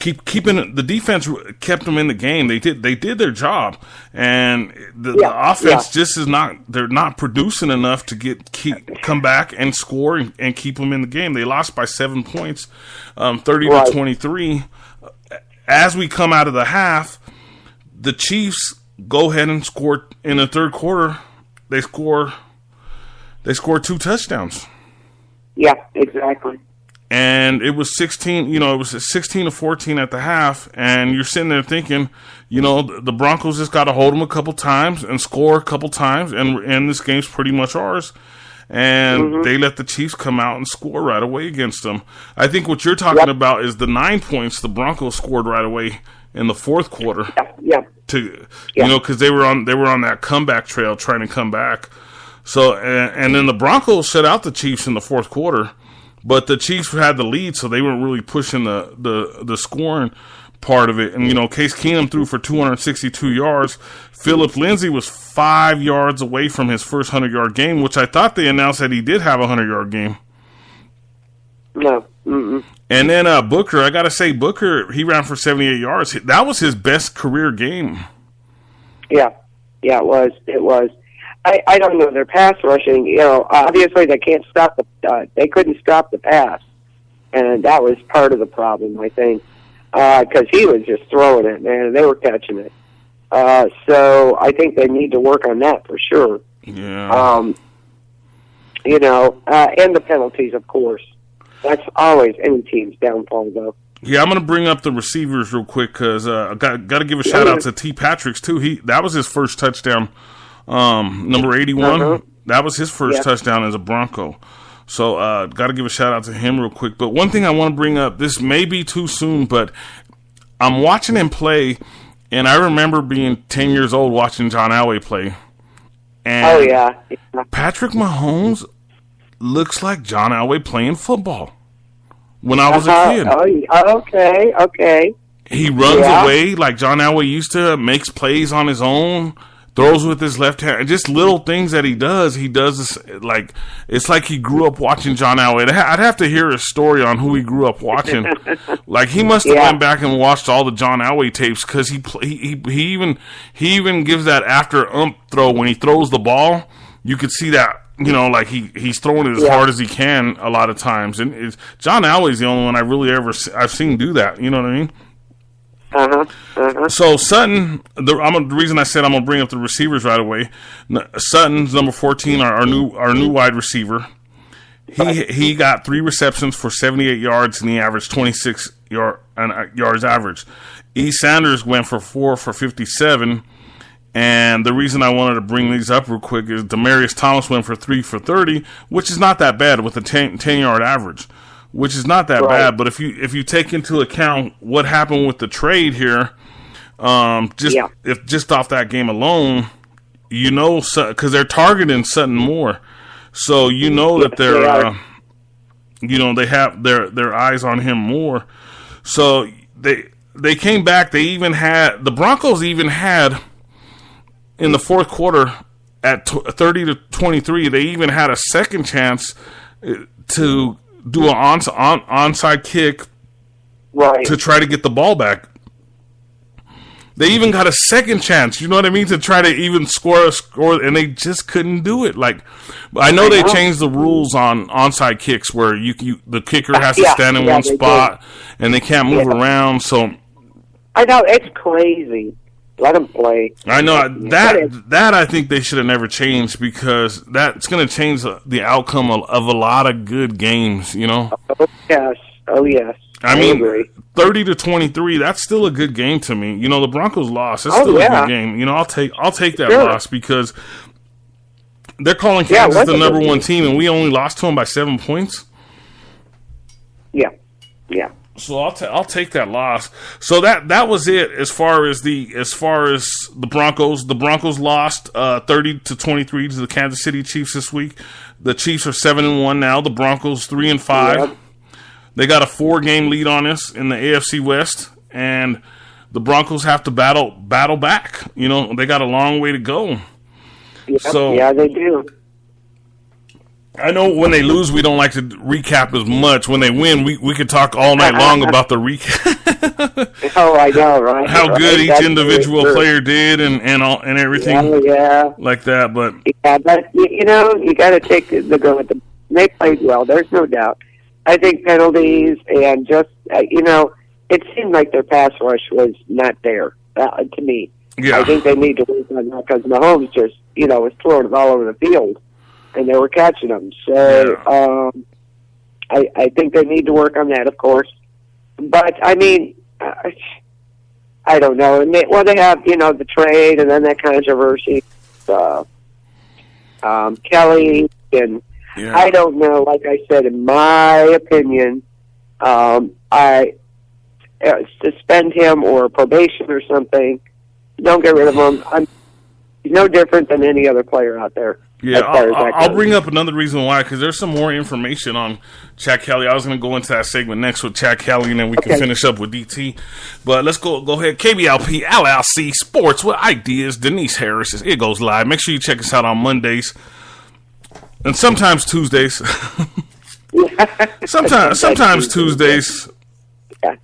keeping the defense kept them in the game. They did their job, and the offense just is not. They're not producing enough to come back and score and keep them in the game. They lost by 7 points, 30-23. As we come out of the half, the Chiefs go ahead and score in the third quarter. They score 2 touchdowns. Yeah, exactly. And it was 16-14 at the half, and you're sitting there thinking, the Broncos just got to hold them a couple times and score a couple times, and this game's pretty much ours. And they let the Chiefs come out and score right away against them. I think what you're talking about is the 9 points the Broncos scored right away in the fourth quarter. Yeah. Because they were on that comeback trail trying to come back. So and then the Broncos shut out the Chiefs in the fourth quarter. But the Chiefs had the lead, so they weren't really pushing the scoring part of it. And, Case Keenum threw for 262 yards. Phillip Lindsay was 5 yards away from his first 100-yard game, which I thought they announced that he did have a 100-yard game. No. Mm-mm. And then Booker, I got to say, he ran for 78 yards. That was his best career game. Yeah, it was. I don't know. Their pass rushing, obviously they can't stop they couldn't stop the pass, and that was part of the problem, I think, because he was just throwing it, man, and they were catching it. So I think they need to work on that for sure. Yeah. And the penalties, of course. That's always any team's downfall, though. Yeah, I'm going to bring up the receivers real quick because I got to give a shout out to T. Patrick's too. That was his first touchdown. Number 81, that was his first touchdown as a Bronco. So, got to give a shout out to him real quick. But one thing I want to bring up, this may be too soon, but I'm watching him play, and I remember being 10 years old watching John Elway play. And Patrick Mahomes looks like John Elway playing football when I was a kid. Okay. he runs away like John Elway used to, makes plays on his own, throws with his left hand, just little things that he does. He does this like it's like he grew up watching John Elway. I'd have to hear his story on who he grew up watching. Like he must have went back and watched all the John Elway tapes because he even gives that after throw when he throws the ball. You could see that. Like he's throwing it as hard as he can a lot of times, and John Elway's the only one I really I've seen do that. You know what I mean? So Sutton, the reason I said I'm gonna bring up the receivers right away. Sutton's number 14, our new wide receiver. He got 3 receptions for 78 yards, and he averaged 26 yards average. E. Sanders went for 4 for 57. And the reason I wanted to bring these up real quick is Demaryius Thomas went for 3 for 30, which is not that bad with a 10-yard average, which is not that bad. But if you take into account what happened with the trade here, just off that game alone, because they're targeting Sutton more, so that they're they have their eyes on him more. So they came back. The Broncos even had. In the fourth quarter, at 30-23, they even had a second chance to do an onside kick to try to get the ball back. They even got a second chance, you know what I mean, to try to even score, and they just couldn't do it. Like, I know they changed the rules on onside kicks where the kicker has to stand in one spot and they can't move around. So I know it's crazy. Let them play. I know that I think they should have never changed because that's going to change the outcome of a lot of good games. Oh yes. I mean, 30-23. That's still a good game to me. The Broncos lost. It's still a good game. I'll take that loss because they're calling Kansas the number 1 team, and we only lost to them by 7 points. Yeah. So I'll take that loss. So that was it as far as the Broncos. The Broncos lost 30-23 to the Kansas City Chiefs this week. The Chiefs are 7-1 now. The Broncos 3-5. Yep. They got a 4-game lead on us in the AFC West, and the Broncos have to battle back. They got a long way to go. Yep. So yeah, they do. I know when they lose, we don't like to recap as much. When they win, we could talk all night long about the recap. Oh, I know, right? How good each individual player did and everything like that. But you got to take the go with them. They played well. There's no doubt. I think penalties and just it seemed like their pass rush was not there to me. Yeah. I think they need to work on that because Mahomes just was throwing it all over the field. And they were catching them. So I think they need to work on that, of course. But, I mean, I don't know. And they have, the trade and then that controversy. Kelly and I don't know. Like I said, in my opinion, I suspend him or probation or something. Don't get rid of him. He's no different than any other player out there. Yeah, I'll bring up another reason why, because there's some more information on Chad Kelly. I was going to go into that segment next with Chad Kelly, and then we can finish up with DT. But let's go ahead. Kblp, LLC, Sports with Ike Diaz, Denise Harris. It goes live. Make sure you check us out on Mondays and sometimes Tuesdays. sometimes Tuesdays.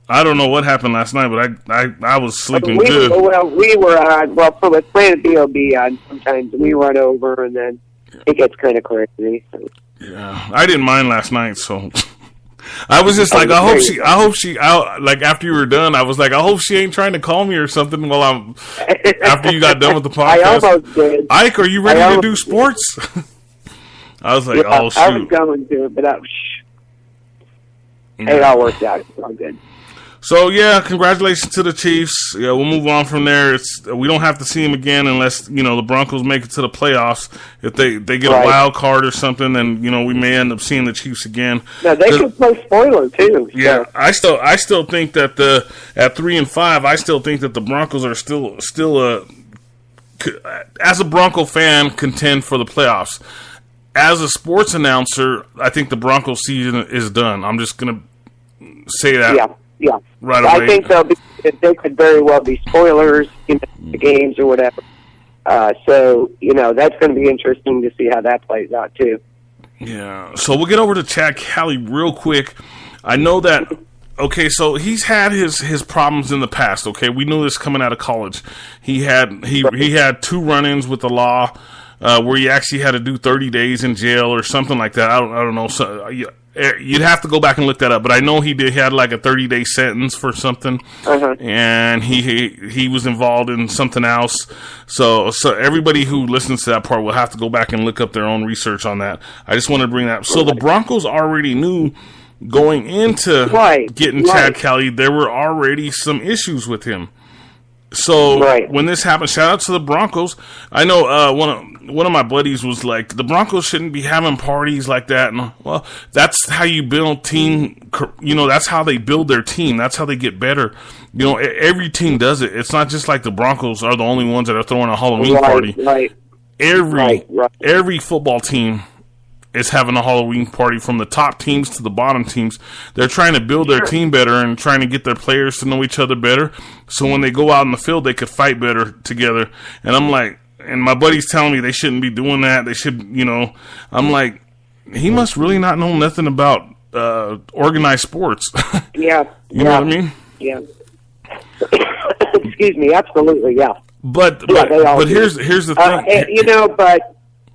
I don't know what happened last night, but I was sleeping good. We were on, with Planet B.O.B. on sometimes. We run over, and then it gets kind of crazy. So. Yeah, I didn't mind last night, so I was just like, I hope she, like after you were done, I was like, I hope she ain't trying to call me or something while I'm, after you got done with the podcast. I almost did. Ike, are you ready to do sports? I was like, oh, shoot. I was going to, but it all worked out. It's all good. So, yeah, congratulations to the Chiefs. Yeah, we'll move on from there. We don't have to see them again unless, the Broncos make it to the playoffs. If they get a wild card or something, then, we may end up seeing the Chiefs again. No, they could play spoiler, too. Yeah, so. I still think that at 3-5, I still think that the Broncos are still as a Bronco fan, contend for the playoffs. As a sports announcer, I think the Broncos season is done. I'm just going to say that. Yeah. Yeah. right I away. think so, because they could very well be spoilers in the games or whatever. So, that's going to be interesting to see how that plays out, too. Yeah. So we'll get over to Chad Kelly real quick. I know that. Okay, so he's had his problems in the past. Okay, we knew this coming out of college. He had 2 run-ins with the law, where he actually had to do 30 days in jail or something like that. I don't know. So, you'd have to go back and look that up. But I know he had like a 30-day sentence for something, and he was involved in something else. So everybody who listens to that part will have to go back and look up their own research on that. I just wanted to bring that up. So the Broncos already knew. Going into getting Chad Kelly, there were already some issues with him. So when this happened, shout out to the Broncos. I know one of my buddies was like, the Broncos shouldn't be having parties like that. And well, that's how you build team. That's how they build their team. That's how they get better. Every team does it. It's not just like the Broncos are the only ones that are throwing a Halloween party. Every football team is having a Halloween party, from the top teams to the bottom teams. They're trying to build their team better and trying to get their players to know each other better, so when they go out in the field, they could fight better together. And I'm like, and my buddy's telling me they shouldn't be doing that. They should, I'm like, he must really not know nothing about organized sports. Yeah. You know what I mean? Yeah. Excuse me. Absolutely. Yeah. But here's the thing.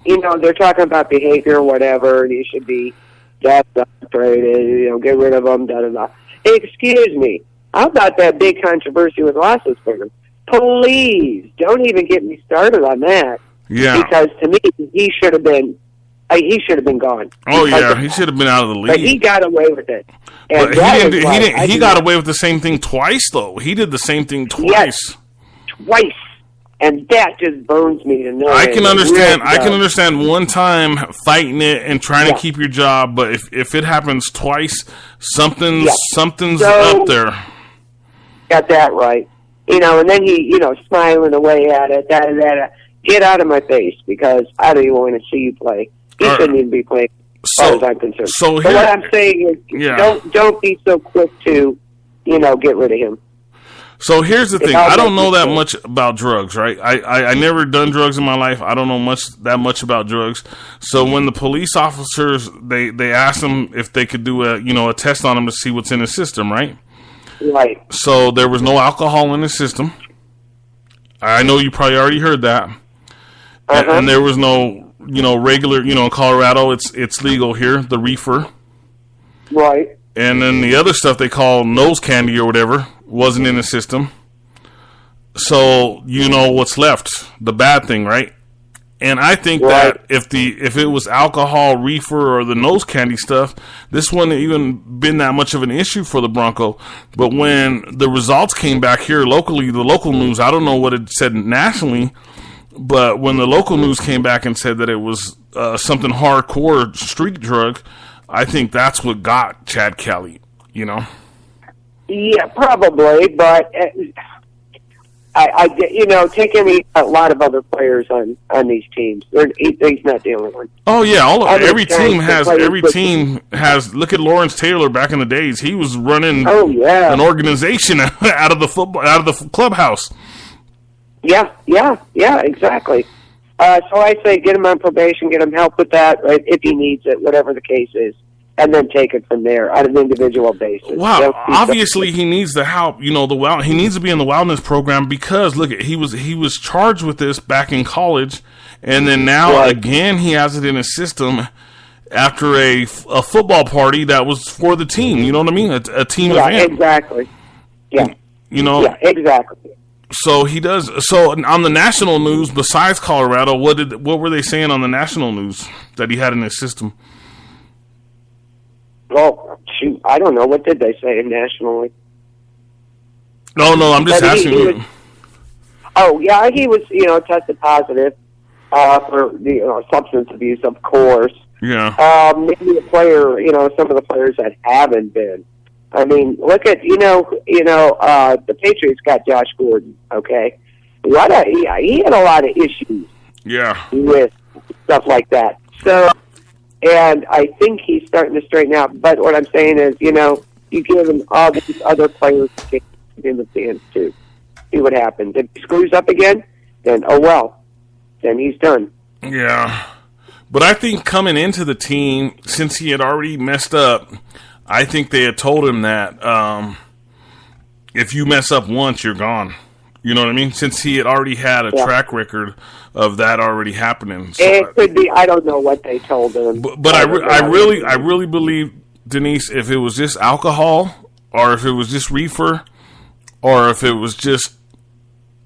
They're talking about behavior or whatever, and you should be separated, get rid of them, da-da-da. Excuse me. How about that big controversy with Roethlisberger? Please, don't even get me started on that. Yeah. Because to me, he should have been gone. Oh, yeah, he should have been out of the league. But he got away with it. And but he got away with the same thing twice, though. He did the same thing twice. Yes, twice. And that just burns me to know. I can understand. I can understand one time fighting it and trying to keep your job, but if it happens twice, something's up there. Got that right. And then he, smiling away at it. Get out of my face, because I don't even want to see you play. He shouldn't even be playing, as far as I'm concerned. So what I'm saying is, don't be so quick to, get rid of him. So here's the thing. I don't know that much about drugs, right? I never done drugs in my life. I don't know that much about drugs. So when the police officers, they asked him if they could do a test on him to see what's in his system, right? Right. So there was no alcohol in his system. I know you probably already heard that. And there was no, regular, in Colorado, it's legal here, the reefer. Right. And then the other stuff they call nose candy or whatever wasn't in the system. So what's left, the bad thing, right? And I think that if it was alcohol, reefer, or the nose candy stuff, this wouldn't even been that much of an issue for the Bronco. But when the results came back here locally, the local news, I don't know what it said nationally, but when the local news came back and said that it was something hardcore street drug, I think that's what got Chad Kelly, Yeah, probably, but take a lot of other players on these teams. He's not the only one. Oh yeah, every team has. Look at Lawrence Taylor back in the days. He was running an organization out of the clubhouse. Yeah, exactly. So I say get him on probation, get him help with that, right, if he needs it, whatever the case is, and then take it from there on an individual basis. Wow, obviously he needs the help. He needs to be in the wellness program, because look, he was charged with this back in college, and then now again he has it in his system after a football party that was for the team. You know what I mean? A team event. Exactly. Yeah. Yeah, exactly. So he does. So on the national news, besides Colorado, what were they saying on the national news that he had in his system? Well, shoot, I don't know. What did they say nationally? No, I'm just asking you. He was, tested positive for substance abuse, of course. Yeah. Maybe a player, some of the players that haven't been. I mean, look at the Patriots got Josh Gordon. Okay, he had a lot of issues. Yeah. With stuff like that. So, and I think he's starting to straighten out. But what I'm saying is, you give him all these other players in the fans too. See what happens. If he screws up again, then oh well, then he's done. Yeah, but I think coming into the team, since he had already messed up, I think they had told him that if you mess up once, you're gone. You know what I mean? Since he had already had a track record of that already happening. So it could be. I don't know what they told him. But I really believe, Denise, if it was just alcohol, or if it was just reefer, or if it was just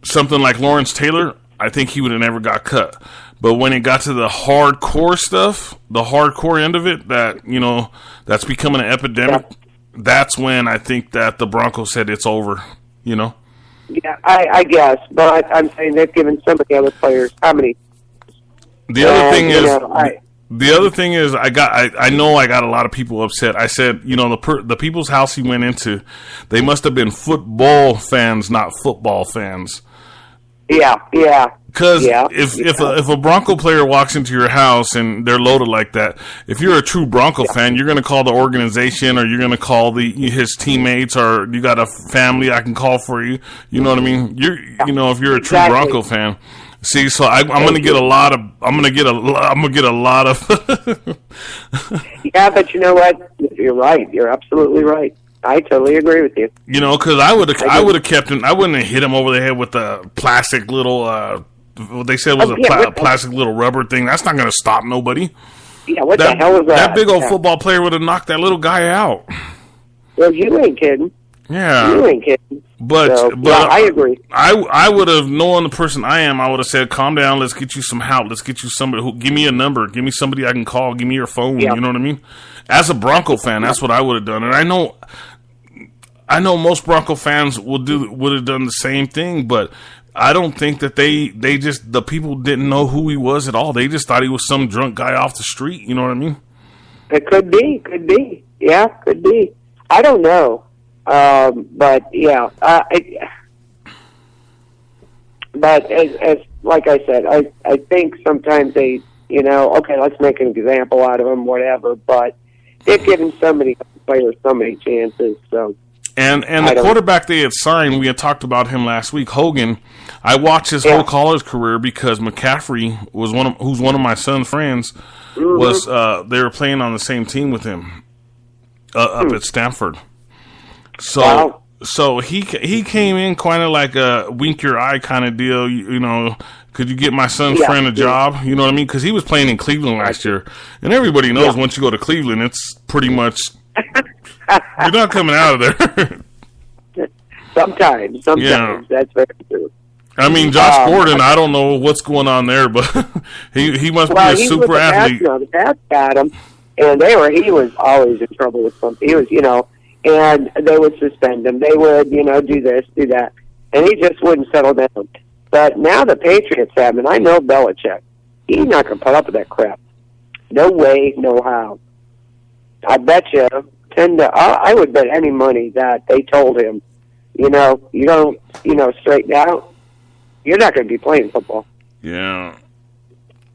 something like Lawrence Taylor, I think he would have never got cut. But when it got to the hardcore stuff, the hardcore end of it, that, you know, that's becoming an epidemic, that's when I think that the Broncos said it's over, you know? Yeah, I guess, but I'm saying they've given some of the other players how many. The other thing is, I know I got a lot of people upset. I said, you know, the people's house he went into, they must have been football fans, not football fans. Yeah. Because if a Bronco player walks into your house and they're loaded like that, if you're a true Bronco fan, you're going to call the organization, or you're going to call his teammates, or you got a family I can call for you. You know what I mean? You know, if you're a true Bronco fan. See, so I'm going to get a lot of. Yeah, but you know what? You're right. You're absolutely right. I totally agree with you. You know, because I would have kept him. I wouldn't have hit him over the head with a plastic little. What they said was a plastic little rubber thing. That's not going to stop nobody. Yeah, what the hell is that? That big old football player would have knocked that little guy out. Well, you ain't kidding. Yeah, you ain't kidding. But I agree. I would have known the person I am. I would have said, "Calm down. Let's get you some help. Let's get you somebody who give me a number. Give me somebody I can call. Give me your phone." Yeah. You know what I mean? As a Bronco fan, that's what I would have done. And I know most Bronco fans would have done the same thing, but I don't think that the people didn't know who he was at all. They just thought he was some drunk guy off the street. You know what I mean? It could be. Yeah, could be. I don't know. But yeah, but as like I said, I think sometimes they, you know, okay, let's make an example out of him, whatever, but they've given so many players so many chances, so. And the quarterback they had signed, we had talked about him last week, Hogan. I watched his whole college career because McCaffrey was who's one of my son's friends. Was they were playing on the same team with him up at Stanford. So he came in kind of like a wink your eye kind of deal. You know, could you get my son's friend a job? You know what I mean? Because he was playing in Cleveland last year, and everybody knows once you go to Cleveland, it's pretty much. You're not coming out of there. Sometimes, that's very true. I mean, Josh Gordon, I don't know what's going on there, but he must be a super athlete. The Pats got him, and he was always in trouble with something. He was, you know, and they would suspend him. They would, you know, do this, do that, and he just wouldn't settle down. But now the Patriots have him, and I know Belichick. He's not going to put up with that crap. No way, no how. I bet you I would bet any money that they told him, you know, you don't, you know, straighten out, you're not going to be playing football. Yeah.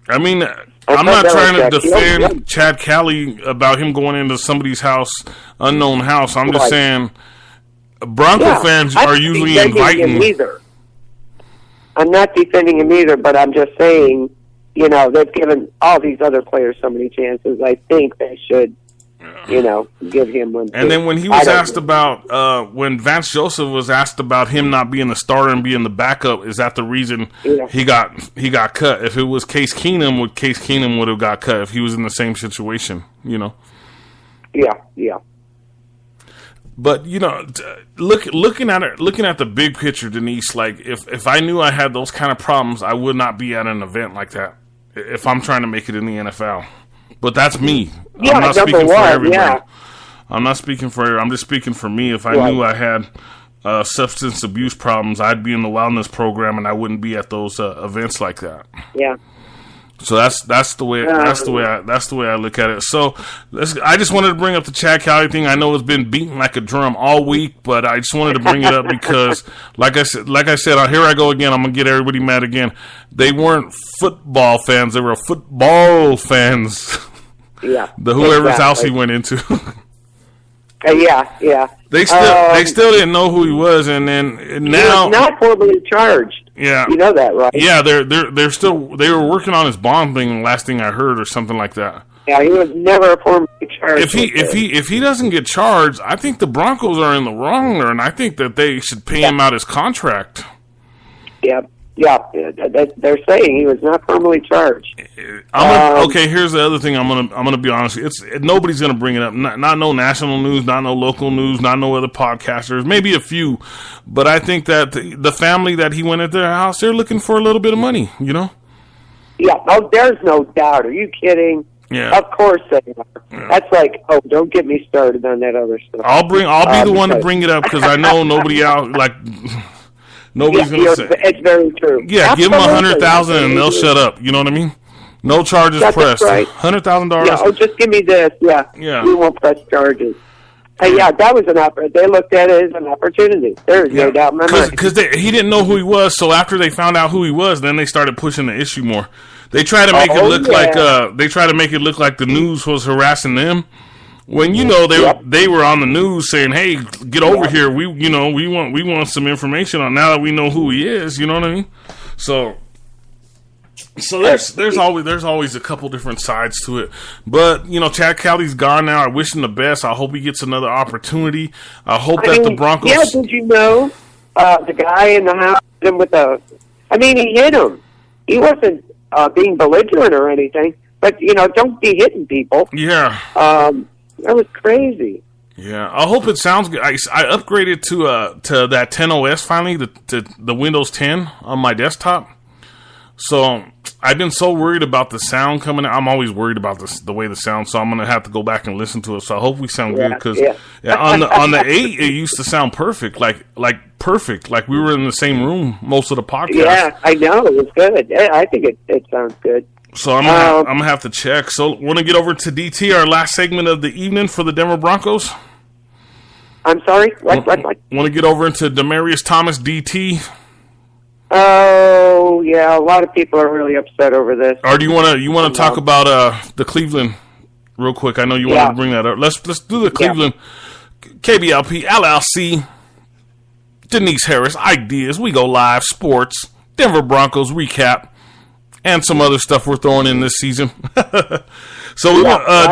I mean, I'm not trying to defend Chad Kelly about him going into somebody's house, unknown house. I'm just saying Bronco fans are usually inviting. I'm not defending him either, but I'm just saying, you know, they've given all these other players so many chances. I think they should, you know, give him one. And then when he was asked about, when Vance Joseph was asked about him not being the starter and being the backup, is that the reason he got cut? If it was Case Keenum, would have got cut if he was in the same situation, you know? Yeah. But you know, looking at the big picture, Denise. Like if I knew I had those kind of problems, I would not be at an event like that. If I'm trying to make it in the NFL, but that's me. Yeah, I'm not speaking for everybody. Yeah. I'm just speaking for me. If I knew I had substance abuse problems, I'd be in the wellness program, and I wouldn't be at those events like that. Yeah. So that's the way I look at it. So I just wanted to bring up the Chad Kelly thing. I know it's been beaten like a drum all week, but I just wanted to bring it up because, like I said, here I go again. I'm gonna get everybody mad again. They weren't football fans; they were football fans. Yeah. Whoever's house he went into. Yeah. They still didn't know who he was, and then now he was not formally charged. Yeah, you know that, right? Yeah, they were working on his bond thing. Last thing I heard, or something like that. Yeah, he was never formally charged. If he doesn't get charged, I think the Broncos are in the wrong there, and I think that they should pay him out his contract. Yeah, they're saying he was not formally charged. Okay, here's the other thing. I'm gonna be honest. Nobody's gonna bring it up. Not no national news, not no local news, not no other podcasters. Maybe a few, but I think that the family that he went at their house, they're looking for a little bit of money. You know? Yeah. Oh, there's no doubt. Are you kidding? Yeah. Of course they are. Yeah. That's like, don't get me started on that other stuff. I'll be the one to bring it up because I know nobody out like. Nobody's gonna say it's very true. Yeah, absolutely. Give them $100,000 and they'll shut up. You know what I mean? No charges pressed. Right. $100,000. Yeah. Just give me this. Yeah. We won't press charges. Yeah, that was an opportunity. They looked at it as an opportunity. There's no doubt in my mind. Because he didn't know who he was, so after they found out who he was, then they started pushing the issue more. They try to make it look like the news was harassing them. When they were on the news saying, "Hey, get over here. We want some information on now that we know who he is." You know what I mean? So there's always a couple different sides to it. But Chad Kelly's gone now. I wish him the best. I hope he gets another opportunity. I hope the Broncos. Yeah, did you know the guy in the house hit him with a? I mean, he hit him. He wasn't being belligerent or anything, but don't be hitting people. Yeah. That was crazy. Yeah, I hope it sounds good. I upgraded to that 10 OS finally, to the Windows 10 on my desktop. So I've been so worried about the sound coming out. I'm always worried about the way the sound. So I'm gonna have to go back and listen to it. So I hope we sound good because on the 8 it used to sound perfect, like perfect, like we were in the same room most of the podcast. Yeah, I know it was good. I think it sounds good. So I'm gonna have to check. So want to get over to DT, our last segment of the evening for the Denver Broncos. I'm sorry. What? Want to get over into Demaryius Thomas, DT? Oh yeah, a lot of people are really upset over this. Or do you want to talk about the Cleveland real quick? I know you want to bring that up. Let's do the Cleveland KBLP LLC. Denise Harris, Ike Diaz. We go live sports. Denver Broncos recap. And some other stuff we're throwing in this season. So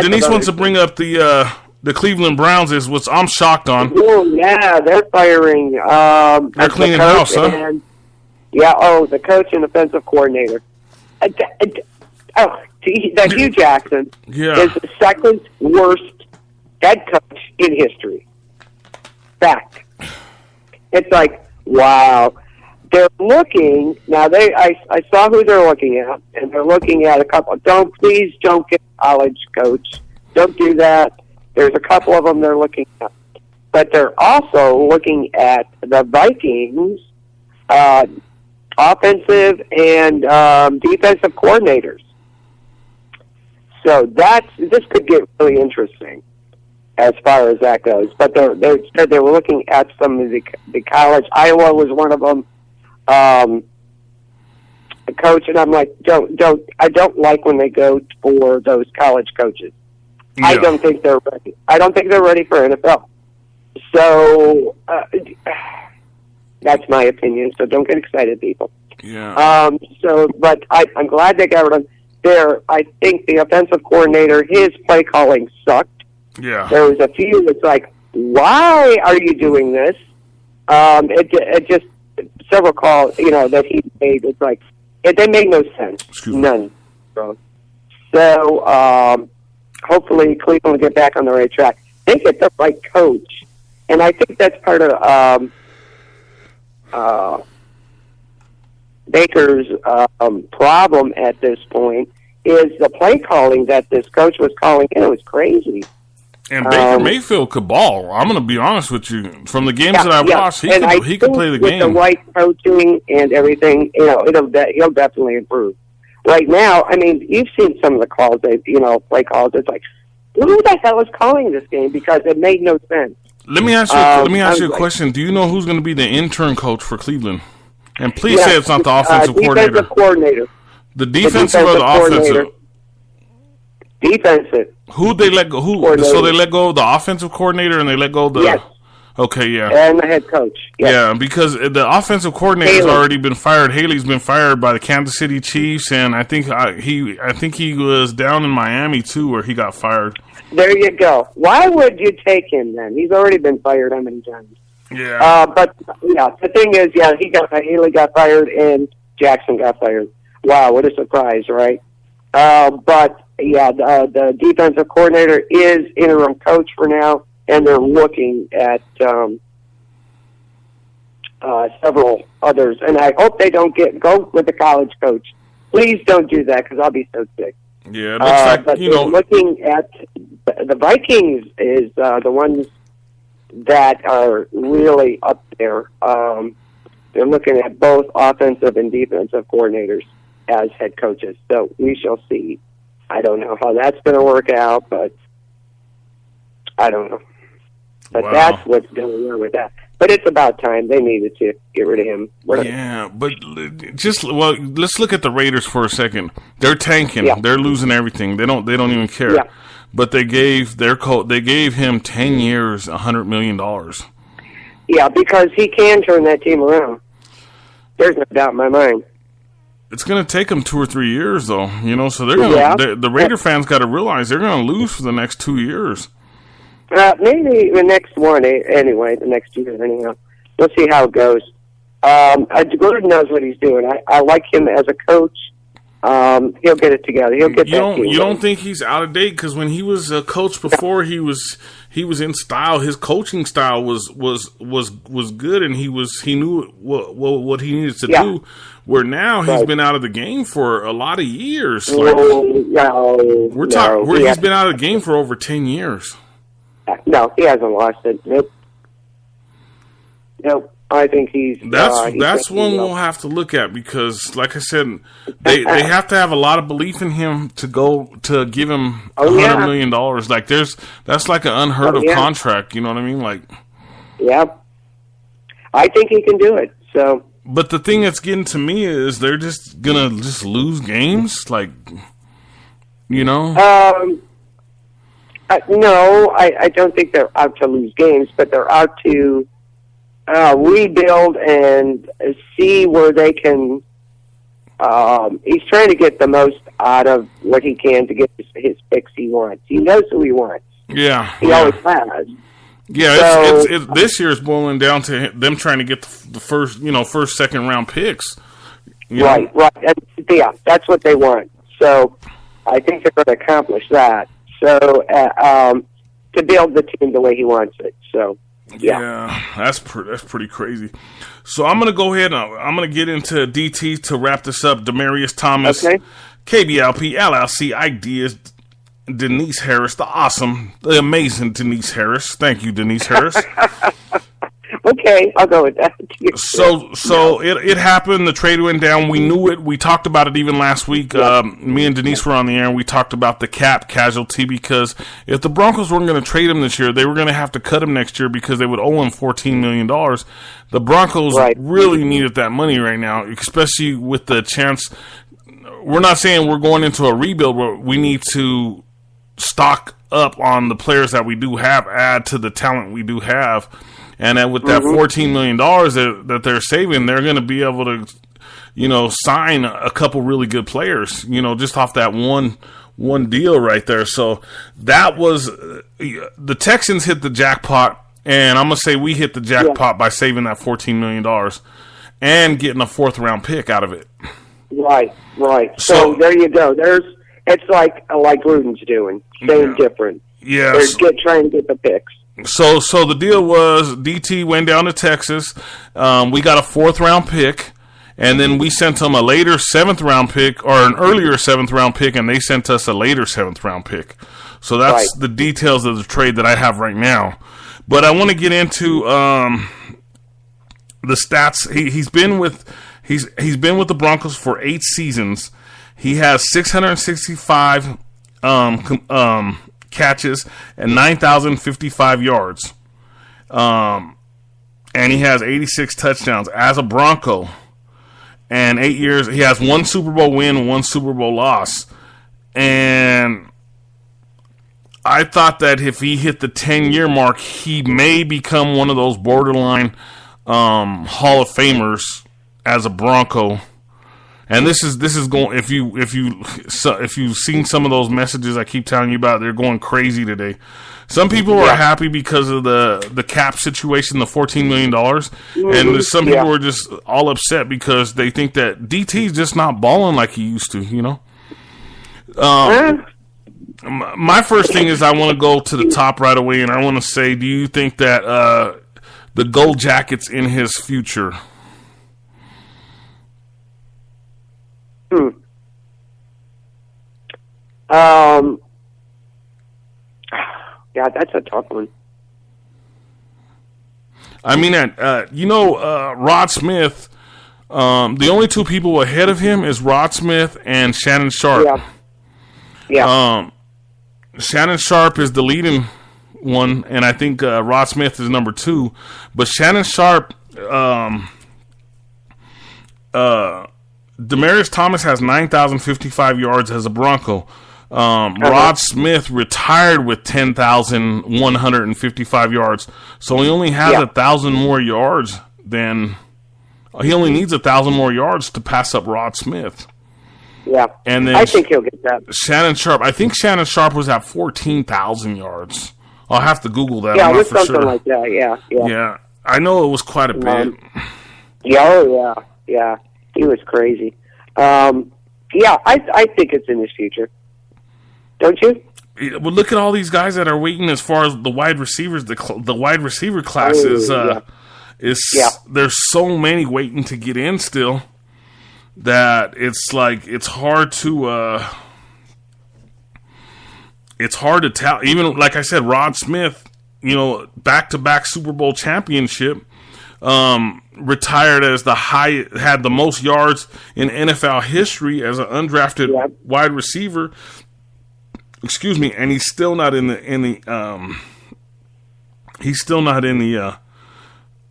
Denise wants to bring up the Cleveland Browns is what I'm shocked on. Oh yeah, they're firing. They're cleaning house, huh? The coach and offensive coordinator. That Hugh Jackson is the second worst head coach in history. Fact. It's like, wow. They're looking now. I saw who they're looking at, and they're looking at a couple. Please don't get a college coach. Don't do that. There's a couple of them they're looking at, but they're also looking at the Vikings, offensive and defensive coordinators. So this could get really interesting as far as that goes. But they said they were looking at some of the college. Iowa was one of them. The coach, and I'm like, I don't like when they go for those college coaches. Yeah. I don't think they're ready. I don't think they're ready for NFL. So that's my opinion. So don't get excited, people. Yeah. But I'm glad they got rid of there. I think the offensive coordinator, his play calling sucked. Yeah. There was a few that's like, why are you doing this? It just several calls, that he made. It's like they made no sense. None. So hopefully Cleveland will get back on the right track. They get the right coach, and I think that's part of Baker's problem at this point is the play calling that this coach was calling. It was crazy. And Baker Mayfield could ball. I'm going to be honest with you. From the games that I watched, he could play the game. With the right coaching and everything, he'll definitely improve. Right now, I mean, you've seen some of the calls, play calls. It's like, who the hell is calling this game? Because it made no sense. Let me ask you a question. Do you know who's going to be the intern coach for Cleveland? And please say it's not the offensive coordinator. Defensive coordinator. The defensive or the offensive? Defensive. Who'd they let go? So they let go of the offensive coordinator and they let go of the... Yes. Okay, yeah. And the head coach. Yes. Yeah, because the offensive coordinator's already been fired. Haley's been fired by the Kansas City Chiefs, and I think he was down in Miami, too, where he got fired. There you go. Why would you take him then? He's already been fired how many times? Yeah. But, yeah, the thing is, yeah, Haley got fired and Jackson got fired. Wow, what a surprise, right? But, yeah, the defensive coordinator is interim coach for now, and they're looking at several others. And I hope they don't go with the college coach. Please don't do that, because I'll be so sick. Yeah, it looks like, but looking at the Vikings is the ones that are really up there. They're looking at both offensive and defensive coordinators as head coaches. So we shall see. I don't know how that's going to work out, but I don't know. But that's what's going on with that. But it's about time. They needed to get rid of him. Yeah, but let's look at the Raiders for a second. They're tanking. Yeah. They're losing everything. They don't even care. Yeah. But they gave him 10 years, $100 million. Yeah, because he can turn that team around. There's no doubt in my mind. It's going to take them 2 or 3 years, though. So they're going. The Raider fans got to realize they're going to lose for the next 2 years. Maybe the next one, anyway, the next year, anyhow. We'll see how it goes. Gruden knows what he's doing. I like him as a coach. He'll get it together. He'll get that team. You don't think he's out of date? Because when he was a coach before, he was in style. His coaching style was good, and he knew what he needed to do. Where now he's been out of the game for a lot of years. He's been out of the game for over 10 years. No, he hasn't lost it. Nope. I think he's... That's one we'll have to look at because, like I said, they have to have a lot of belief in him to give him $100 million. Like that's like an unheard of contract. You know what I mean? Like, yeah, I think he can do it. So, but the thing that's getting to me is they're just gonna lose games. Like, no, I don't think they're out to lose games, but they're out to rebuild and see where they can. He's trying to get the most out of what he can to get his picks he wants. He knows who he wants. Yeah, he always has. Yeah, so, it's this year is boiling down to them trying to get the first, second round picks. Right. Yeah, that's what they want. So I think they're going to accomplish that. So to build the team the way he wants it. So. Yeah, that's pretty crazy. So I'm gonna go ahead and I'm gonna get into DT to wrap this up. Demarius Thomas, okay. KBLP, LLC, Ike Diaz, Denise Harris, the amazing Denise Harris. Thank you, Denise Harris. Okay, I'll go with that. It happened. The trade went down. We knew it. We talked about it even last week. Me and Denise were on the air, and we talked about the cap casualty because if the Broncos weren't going to trade him this year, they were going to have to cut him next year because they would owe him $14 million. The Broncos really needed that money right now, especially with the chance. We're not saying we're going into a rebuild, but we need to stock up on the players that we do have, add to the talent we do have. And then with that $14 million that they're saving, they're going to be able to, sign a couple really good players, just off that one deal right there. So that was the Texans hit the jackpot, and I'm going to say we hit the jackpot by saving that $14 million and getting a 4th round pick out of it. Right. So there you go. It's like Gruden's doing, same different. Yeah, they're trying to get the picks. So the deal was DT went down to Texas. We got a 4th round pick, and then we sent them a later 7th round pick or an earlier 7th round pick, and they sent us a later 7th round pick. So that's the details of the trade that I have right now. But I want to get into the stats. He's been with the Broncos for 8 seasons. He has 665 catches and 9,055 yards. And he has 86 touchdowns as a Bronco. And 8 years, he has 1 Super Bowl win, 1 Super Bowl loss. And I thought that if he hit the 10-year mark, he may become one of those borderline Hall of Famers as a Bronco. And this is going. If you've seen some of those messages I keep telling you about, they're going crazy today. Some people are happy because of the cap situation, the $14 million, and some people are just all upset because they think that DT's just not balling like he used to. You know. My first thing is I want to go to the top right away, and I want to say, do you think that the gold jacket's in his future? Yeah, that's a tough one. I mean, Rod Smith, the only two people ahead of him is Rod Smith and Shannon Sharp. Yeah. Shannon Sharp is the leading one, and I think Rod Smith is number 2. But Shannon Sharp, Demaryius Thomas has 9,055 yards as a Bronco. Rod Smith retired with 10,155 yards, so he only has 1,000 more yards than he only needs 1,000 more yards to pass up Rod Smith. Yeah, and then I think he'll get that. Shannon Sharp, I think Shannon Sharp was at 14,000 yards. I'll have to Google that. Yeah, it was something like that. Yeah. I know it was quite a bit. Yeah, he was crazy. I think it's in his future. Don't you? Well, look at all these guys that are waiting as far as the wide receivers. The wide receiver class there's so many waiting to get in still that it's like it's hard to tell. Even like I said, Rod Smith, back-to-back Super Bowl championship, retired as had the most yards in NFL history as an undrafted wide receiver. Excuse me, and he's still not in the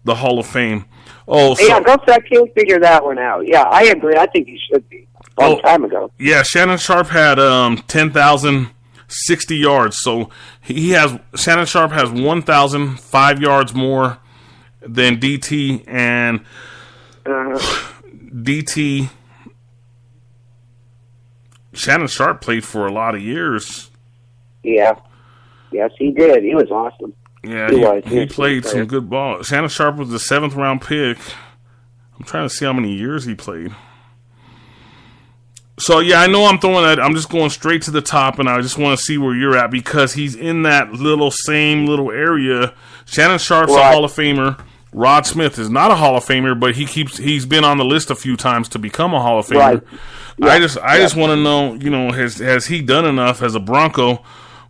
Hall of Fame. Oh, so, I can't figure that one out. Yeah, I agree. I think he should be a long time ago. Yeah, Shannon Sharp had 10,060 yards. So Shannon Sharp has 1,005 yards more than DT, and DT. Shannon Sharp played for a lot of years. Yeah. Yes, he did. He was awesome. Yeah, he played some good ball. Shannon Sharp was the 7th round pick. I'm trying to see how many years he played. So, I know I'm throwing that. I'm just going straight to the top, and I just want to see where you're at because he's in that same little area. Shannon Sharp's a Hall of Famer. Rod Smith is not a Hall of Famer, but he's been on the list a few times to become a Hall of Famer. Right. Yeah. I just want to know, has he done enough as a Bronco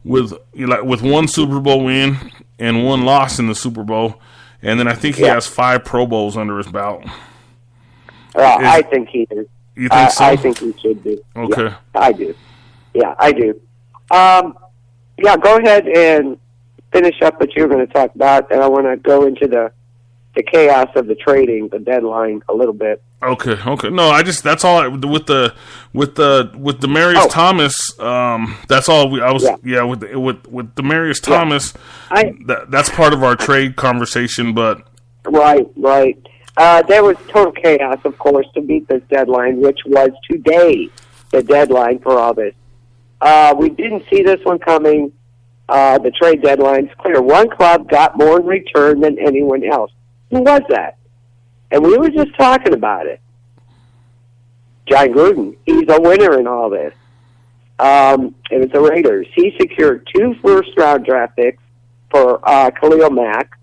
with one Super Bowl win and one loss in the Super Bowl, and then I think he has 5 Pro Bowls under his belt. I think he is. You think so? I think he should be. Okay. Yeah, I do. Yeah, I do. Go ahead and finish up what you were going to talk about, and I want to go into the chaos of the trading, the deadline a little bit. Okay. No, that's all. With Demaryius Thomas, that's all. With Demaryius Thomas, that's part of our trade conversation. But right. There was total chaos, of course, to meet this deadline, which was today, the deadline for all this. We didn't see this one coming. The trade deadline's clear. One club got more in return than anyone else. Who was that? And we were just talking about it. John Gruden. He's a winner in all this. It was the Raiders. He secured 2 first-round draft picks for Khalil Mack.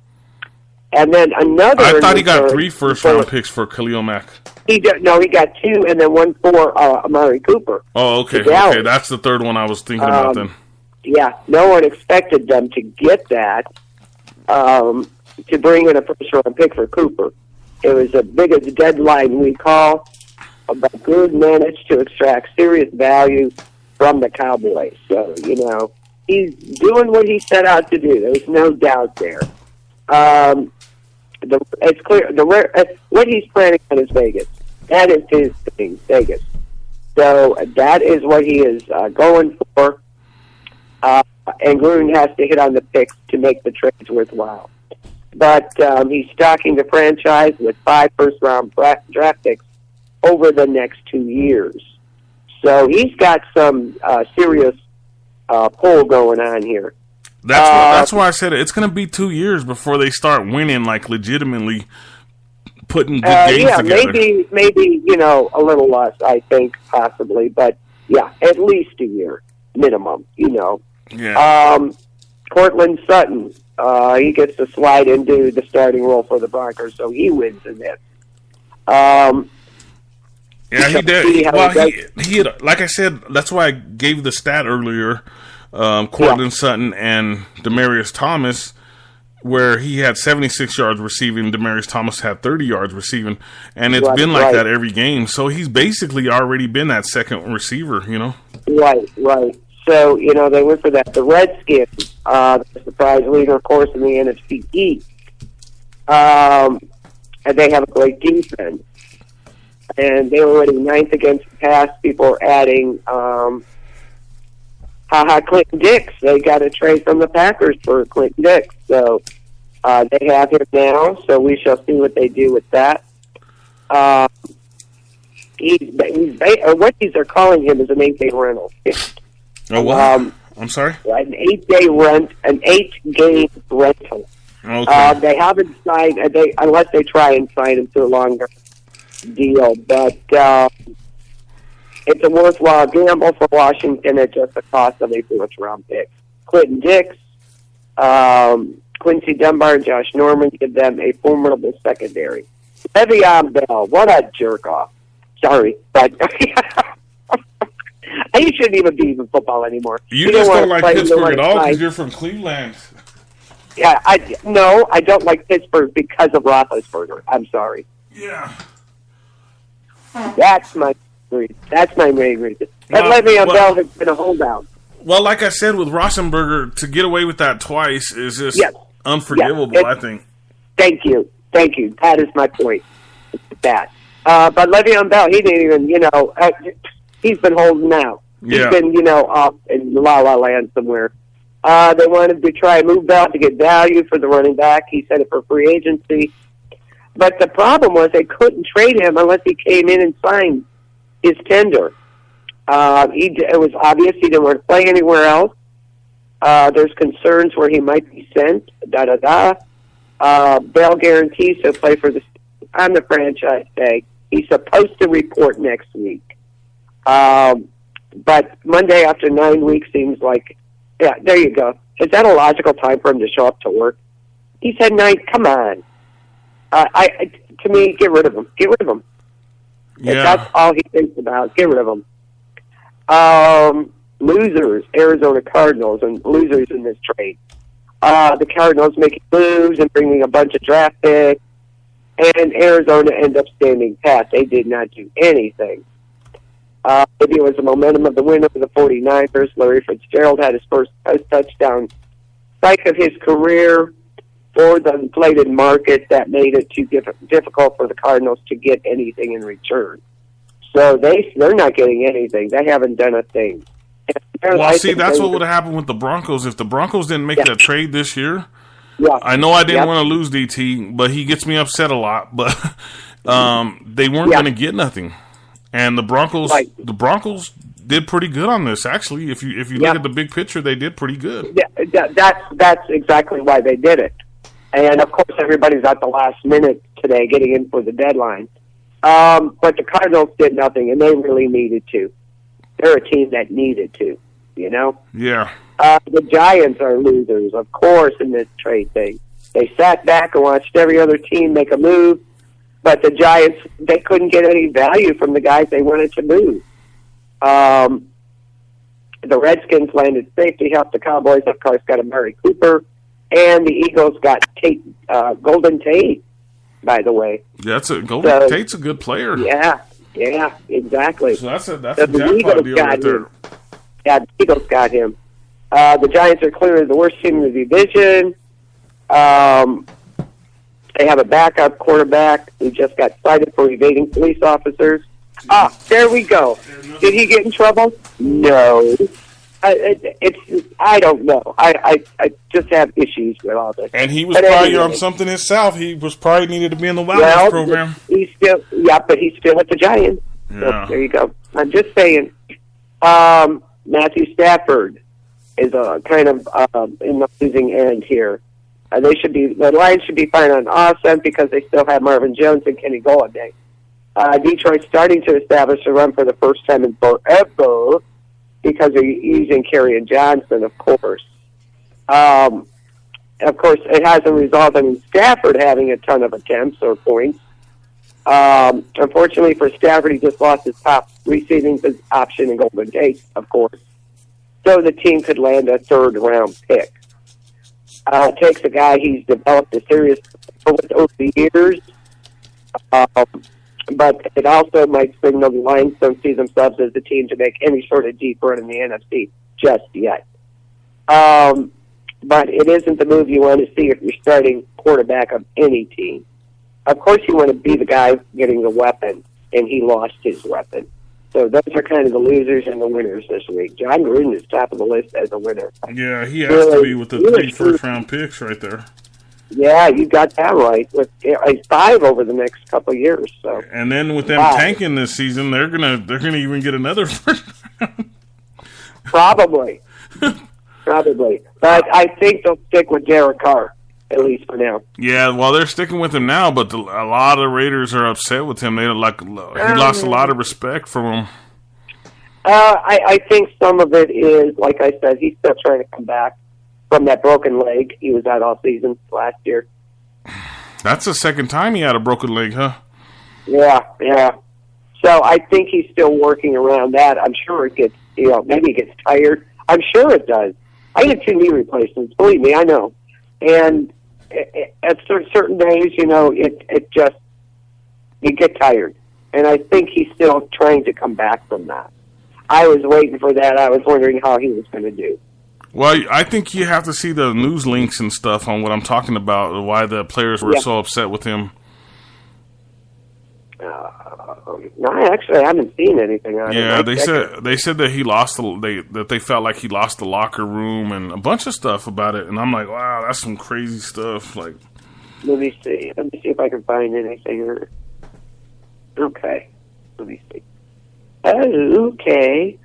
And then another... I thought he got 3 first-round picks for Khalil Mack. He got 2 and then 1 for Amari Cooper. Oh, okay. Okay, that's the third one I was thinking about then. Yeah, no one expected them to get that. To bring in a first-round pick for Cooper. It was the biggest deadline we call, but Good managed to extract serious value from the Cowboys. So, he's doing what he set out to do. There's no doubt there. It's clear. What he's planning on is Vegas. That is his thing, Vegas. So that is what he is going for. and Gruden has to hit on the picks to make the trades worthwhile. But he's stocking the franchise with 5 first-round draft picks over the next 2 years. So he's got some serious pull going on here. That's why I said it's going to be 2 years before they start winning, like legitimately putting good games together. Maybe a little less, I think, possibly, but yeah, at least a year minimum. Yeah. Cortland Sutton, he gets to slide into the starting role for the Broncos, so he wins in this. Yeah, he did. Well, he had, like I said, that's why I gave the stat earlier. Cortland Sutton and Demaryius Thomas, where he had 76 yards receiving, Demaryius Thomas had 30 yards receiving, and it's been like that every game. So he's basically already been that second receiver, Right. So, they went for that. The Redskins, the surprise leader, of course, in the NFC East, and they have a great defense. And they were rating 9th against the pass. People are adding Clinton Dix. They got a trade from the Packers for Clinton Dix. So they have him now. So we shall see what they do with that. What these are calling him is an 8-day rental. Oh, what? I'm sorry? An 8-game rental. Okay. They haven't signed, unless they try and sign him to a longer deal, but it's a worthwhile gamble for Washington at just the cost of a first-round pick. Clinton Dix, Quincy Dunbar, and Josh Norman give them a formidable secondary. Le'Veon Bell, what a jerk-off. Sorry, but you shouldn't even be in football anymore. You just don't like Pittsburgh at all because you're from Cleveland. Yeah, I don't like Pittsburgh because of Roethlisberger. I'm sorry. Yeah. That's my reason. That's my main reason. And Le'Veon Bell has been a holdout. Well, like I said, with Roethlisberger, to get away with that twice is just unforgivable, I think. Thank you. That is my point. That. But Le'Veon Bell, he didn't even, he's been holding out. He's been, off in La La Land somewhere. They wanted to try and move Bell to get value for the running back. He said it for free agency. But the problem was they couldn't trade him unless he came in and signed his tender. It was obvious he didn't want to play anywhere else. There's concerns where he might be sent. Bell guarantees he'll play for on the franchise tag. He's supposed to report next week. But Monday after 9 weeks seems like, there you go. Is that a logical time for him to show up to work? He said 9. Come on. To me, get rid of him. Get rid of him. Yeah. If that's all he thinks about, get rid of him. Losers, Arizona Cardinals, and losers in this trade. The Cardinals making moves and bringing a bunch of draft picks, and Arizona ended up standing pat. They did not do anything. Maybe it was the momentum of the win over the 49ers. Larry Fitzgerald had his first touchdown strike of his career. For the inflated market, that made it too difficult for the Cardinals to get anything in return. So they're not getting anything. They haven't done a thing. Well, see, that's what would have happened with the Broncos. If the Broncos didn't make that trade this year, I know I didn't want to lose DT, but he gets me upset a lot. But they weren't going to get nothing. And the Broncos did pretty good on this, actually. If you look at the big picture, they did pretty good. Yeah, that's exactly why they did it. And, of course, everybody's at the last minute today getting in for the deadline. But the Cardinals did nothing, and they really needed to. They're a team that needed to, Yeah. The Giants are losers, of course, in this trade thing. They sat back and watched every other team make a move, but the Giants, they couldn't get any value from the guys they wanted to move. The Redskins landed safety, helped the Cowboys, of course, got Amari Cooper. And the Eagles got Golden Tate, by the way. Tate's a good player. Yeah, exactly. So that's a jackpot deal right there. Yeah, the Eagles got him. The Giants are clearly the worst team in the division. They have a backup quarterback who just got cited for evading police officers. There we go. Did he get in trouble? No. I don't know. I just have issues with all this. And he was probably on something himself. He was probably needed to be in the wellness program. He's still, but he's still at the Giants. Yeah. So there you go. I'm just saying. Matthew Stafford is kind of in the losing end here. The Lions should be fine on offense because they still have Marvin Jones and Kenny Golladay. Detroit's starting to establish a run for the first time in forever because they're using Kerryon Johnson, of course. Of course, it hasn't resulted in Stafford having a ton of attempts or points. Unfortunately for Stafford, he just lost his top receiving option in Golden Tate, of course. So the team could land a third-round pick. It takes a guy he's developed a serious with over the years, but it also might signal the Lions don't see themselves as a team to make any sort of deep run in the NFC just yet. But it isn't the move you want to see if you're starting quarterback of any team. Of course, you want to be the guy getting the weapon, and he lost his weapon. So those are kind of the losers and the winners this week. John Gruden is top of the list as a winner. Yeah, he has to be with the 3 first-round picks right there. Yeah, you got that right. With 5 over the next couple of years. So, and then with them tanking this season, they're gonna even get another first round. Probably. But I think they'll stick with Derek Carr. At least for now. Yeah, well, they're sticking with him now, but a lot of Raiders are upset with him. He lost a lot of respect from him. I think some of it is, like I said, he's still trying to come back from that broken leg. He was out all season last year. That's the second time he had a broken leg, huh? Yeah. So I think he's still working around that. I'm sure it gets, maybe it gets tired. I'm sure it does. I get 2 knee replacements. Believe me, I know. And at certain days, it just, you get tired. And I think he's still trying to come back from that. I was waiting for that. I was wondering how he was going to do. Well, I think you have to see the news links and stuff on what I'm talking about, why the players were so upset with him. No, I haven't seen anything on it. Yeah, they said that he lost that they felt like he lost the locker room and a bunch of stuff about it, and I'm like, wow, that's some crazy stuff. Like, let me see if I can find anything here. Okay, let me see. Okay.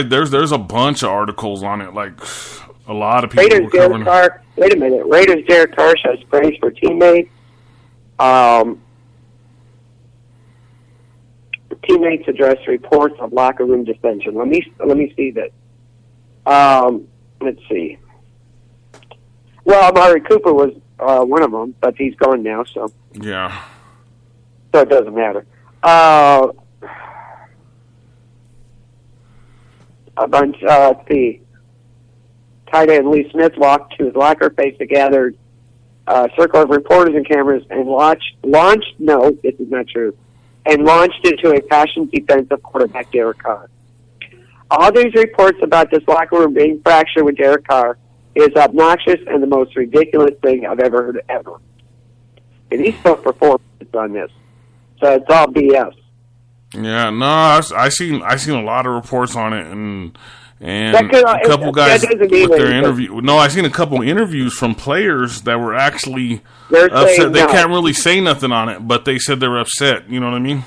There's a bunch of articles on it, like a lot of people. Raiders Derek Carr. Wait a minute. Raiders Derek Carr shows praise for teammates. Teammates address reports of locker room dissension. Let me see this. Let's see. Well, Amari Cooper was one of them, but he's gone now, so yeah. So it doesn't matter. A bunch. Let's see. Tight end Lee Smith walked to his locker, faced a gathered circle of reporters and cameras, and launched. No, this is not true. And launched into a passionate defense of quarterback Derek Carr. All these reports about this locker room being fractured with Derek Carr is obnoxious and the most ridiculous thing I've ever heard ever. And he's still performing on this, so it's all BS. Yeah, no, I seen a lot of reports on it, and a couple guys with their interview. No, I seen a couple interviews from players that were actually upset. They can't really say nothing on it, but they said they were upset. You know what I mean?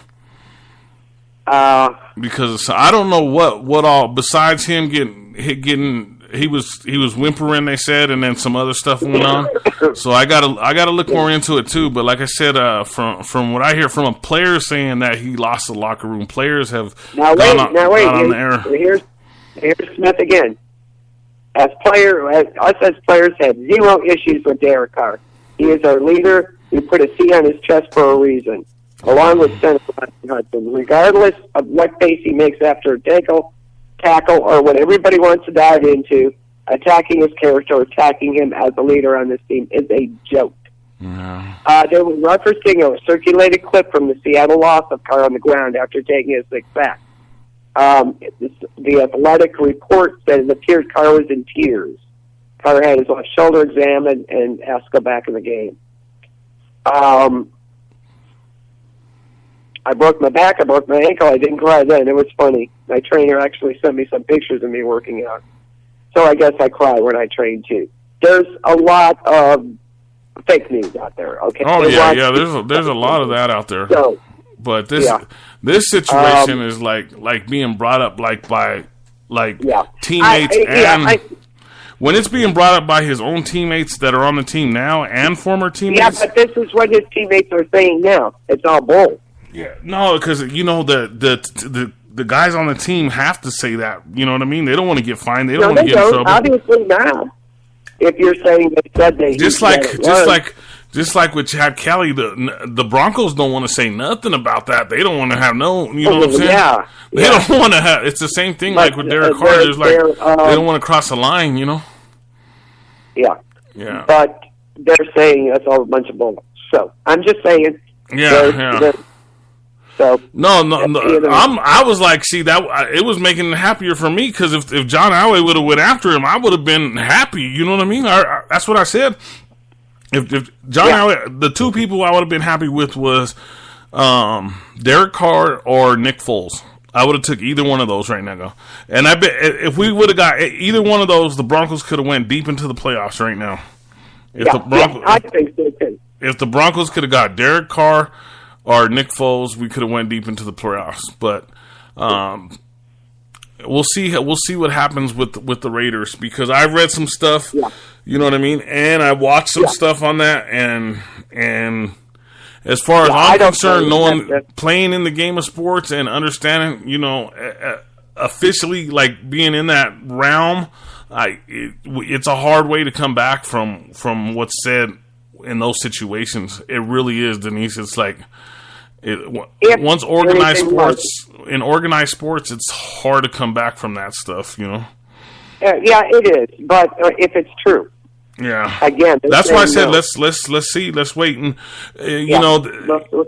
Because I don't know what all besides him getting he was whimpering. They said, and then some other stuff went on. So I gotta look more into it too. But like I said, from what I hear from a player saying that he lost the locker room, players have gone on the air. Here's Smith again. Us as players have zero issues with Derek Carr. He is our leader. We put a C on his chest for a reason, along with Senator Hudson. Regardless of what face he makes after a tackle, or what everybody wants to dive into, attacking his character, attacking him as a leader on this team is a joke. Yeah. They were referencing a circulated clip from the Seattle loss of Carr on the ground after taking a 6 sack. The Athletic report said it appeared Carr was in tears. Carr had his left shoulder examined and asked to go back in the game. I broke my back, I broke my ankle, I didn't cry then. It was funny. My trainer actually sent me some pictures of me working out. So I guess I cry when I train too. There's a lot of fake news out there. Okay. Oh yeah. There's a lot of that out there. So, but this situation is like being brought up by teammates when it's being brought up by his own teammates that are on the team now and former teammates. Yeah, but this is what his teammates are saying now. It's all bull. Yeah, no, because the guys on the team have to say that. You know what I mean? They don't want to get fined. They don't want to get in trouble. Obviously not. If you're saying they said they just like with Chad Kelly, the Broncos don't want to say nothing about that. They don't want to have no. You know what I'm saying? Yeah. They don't want to have. It's the same thing like with Derek Carr. It's like they don't want to cross the line. You know? Yeah. Yeah. But they're saying that's all a bunch of bull. So I'm just saying. Yeah. So no. I was like, see that it was making it happier for me because if John Elway would have went after him, I would have been happy. You know what I mean? That's what I said. If John Elway, the two people I would have been happy with was Derek Carr or Nick Foles. I would have took either one of those right now. And I bet if we would have got either one of those, the Broncos could have went deep into the playoffs right now. I think so too. If the Broncos could have got Derek Carr or Nick Foles, we could have went deep into the playoffs. But we'll see. We'll see what happens with the Raiders because I've read some stuff. Yeah. You know what I mean? And I watched some stuff on that. And as far as I'm concerned, playing in the game of sports and understanding, officially like being in that realm, it's a hard way to come back from what's said in those situations. It really is, Denise. It's like once organized sports, it's hard to come back from that stuff. Yeah, it is. But if it's true. Yeah. Again, that's why I said let's see, let's wait, and we'll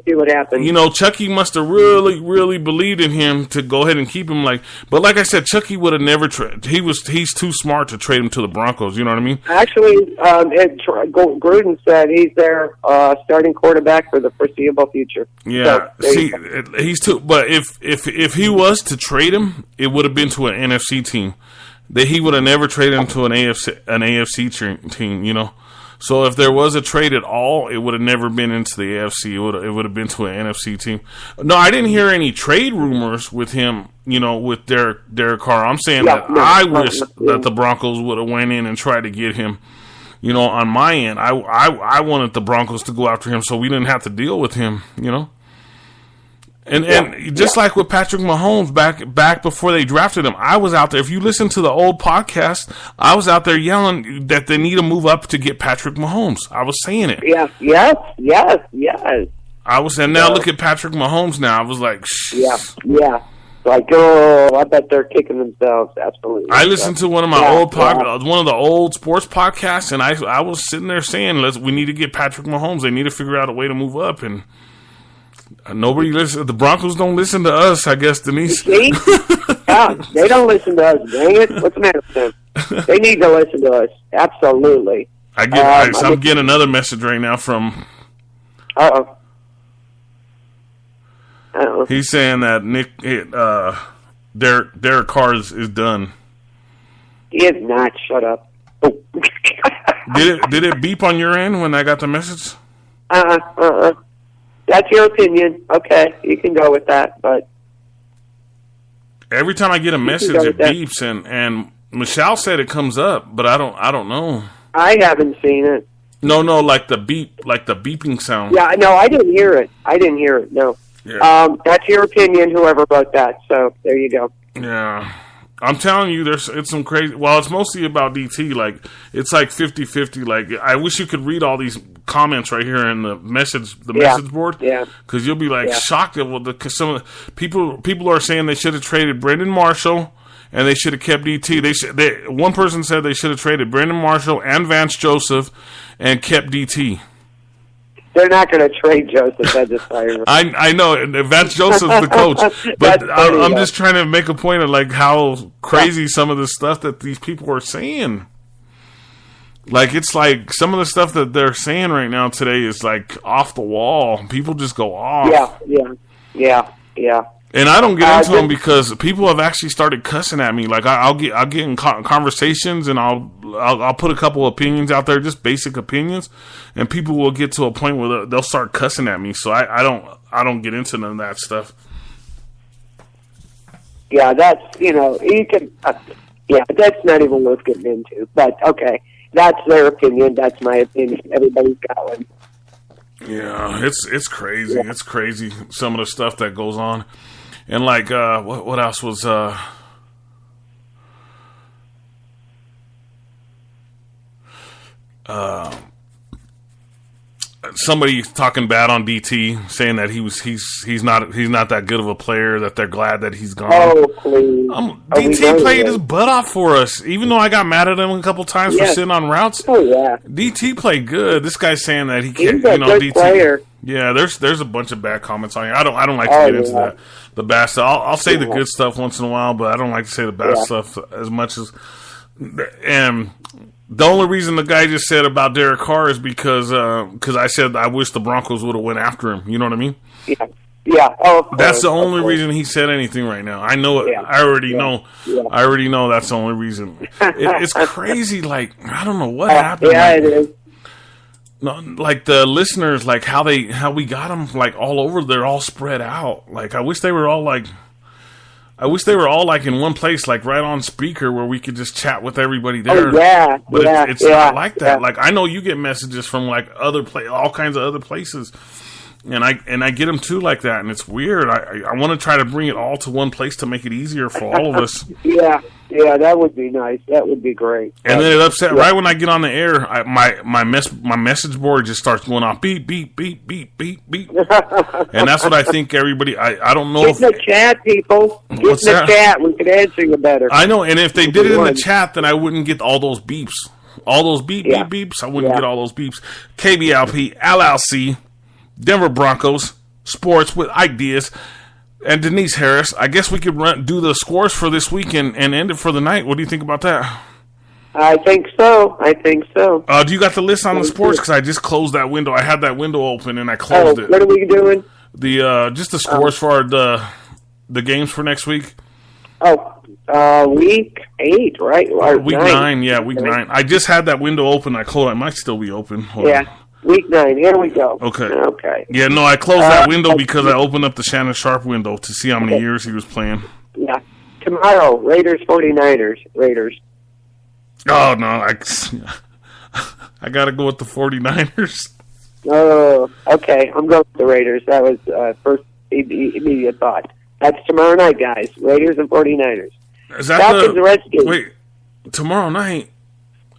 see what happens. Chucky must have really believed in him to go ahead and keep him. But like I said, Chucky would have never he's too smart to trade him to the Broncos. You know what I mean? Actually, Gruden said he's their starting quarterback for the foreseeable future. Yeah. So, he's too. But if he was to trade him, it would have been to an NFC team. That he would have never traded him to an AFC team, So if there was a trade at all, it would have never been into the AFC. It would have been to an NFC team. No, I didn't hear any trade rumors with him, with Derek Carr. I'm saying I wish that the Broncos would have went in and tried to get him. On my end, I wanted the Broncos to go after him so we didn't have to deal with him, And just like with Patrick Mahomes back before they drafted him, I was out there. If you listen to the old podcast, I was out there yelling that they need to move up to get Patrick Mahomes. I was saying it. Yes. I was saying, now look at Patrick Mahomes now. I was like, shh. Yeah. Like, I bet they're kicking themselves. Absolutely. I listened to one of my one of the old sports podcasts, and I was sitting there saying, we need to get Patrick Mahomes. They need to figure out a way to move up, and nobody listens. The Broncos don't listen to us, I guess, Denise. See? They don't listen to us. Dang it! What's the matter with them? They need to listen to us. Absolutely. I'm getting another message right now from. He's saying that Derek Carr is done. He is not. Shut up. Oh. Did it beep on your end when I got the message? That's your opinion. Okay, you can go with that, but every time I get a message, it beeps, and Michelle said it comes up, but I don't know. I haven't seen it. No, like the beeping sound. Yeah, no, I didn't hear it. No. Yeah. That's your opinion, whoever wrote that. So there you go. Yeah. I'm telling you, it's some crazy. Well, it's mostly about DT. Like, it's like 50-50. Like, I wish you could read all these comments right here in the message board. Yeah. Because you'll be shocked at some of the people are saying they should have traded Brandon Marshall and they should have kept DT. One person said they should have traded Brandon Marshall and Vance Joseph and kept DT. They're not going to trade Joseph. I just fired him. I know. Vance Joseph's the coach. But I'm just trying to make a point of like how crazy some of the stuff that these people are saying. Like, it's like some of the stuff that they're saying right now today is like off the wall. People just go off. Yeah. And I don't get into them because people have actually started cussing at me. Like I'll get in conversations and I'll put a couple opinions out there, just basic opinions, and people will get to a point where they'll start cussing at me. So I don't get into none of that stuff. Yeah, that's you can. That's not even worth getting into. But okay, that's their opinion. That's my opinion. Everybody's got one. Yeah, it's crazy. Yeah. It's crazy some of the stuff that goes on. And like, what else was, somebody talking bad on DT, saying that he's not that good of a player, that they're glad that he's gone. Oh, please. DT played his butt off for us, even though I got mad at him a couple times for sitting on routes. Oh yeah. DT played good. This guy's saying that he can't. He's a good DT player. Yeah, there's a bunch of bad comments on here. I don't like to get into that. The bad stuff. I'll say the good stuff once in a while, but I don't like to say the bad stuff as much as. And the only reason the guy just said about Derek Carr is because I said I wish the Broncos would have went after him. You know what I mean? Yeah. Yeah. Oh, that's the only reason he said anything right now. I know it. Yeah. I already know. Yeah. I already know that's the only reason. It's crazy. Like I don't know what happened. Yeah, like, it is. No, like the listeners, like how we got them like all over. They're all spread out. Like I wish they were all like in one place, like right on speaker where we could just chat with everybody there. Oh, yeah, but it's not like that. Yeah. Like I know you get messages from like all kinds of other places, and I get them too like that, and it's weird. I want to try to bring it all to one place to make it easier for all of us. Yeah, that would be nice. That would be great. And then it upset right when I get on the air. My message board just starts going off beep beep beep beep beep beep, and that's what I think everybody. I don't know. Get in the chat, people. Get in the chat. We could answer you better. I know, and if they did it in the chat, then I wouldn't get all those beeps, all those beep beeps. I wouldn't get all those beeps. Kblp, LLC, Denver Broncos, sports with Ike Diaz and Denise Harris. I guess we could do the scores for this week and end it for the night. What do you think about that? I think so. Do you got the list on the sports? Because I just closed that window. I had that window open and I closed it. What are we doing? Just the scores for the games for next week. Week 8, right? Or week 9. Yeah, week 9. I just had that window open. I closed. It might still be open. Hold on. Week 9, here we go. Okay. Yeah, no, I closed that window because I opened up the Shannon Sharp window to see how many years he was playing. Yeah. Tomorrow, Raiders, 49ers. Raiders. Oh, no. I got to go with the 49ers. Oh, okay. I'm going with the Raiders. That was first immediate thought. That's tomorrow night, guys. Raiders and 49ers. Is that Falcons and Redskins. Wait, tomorrow night?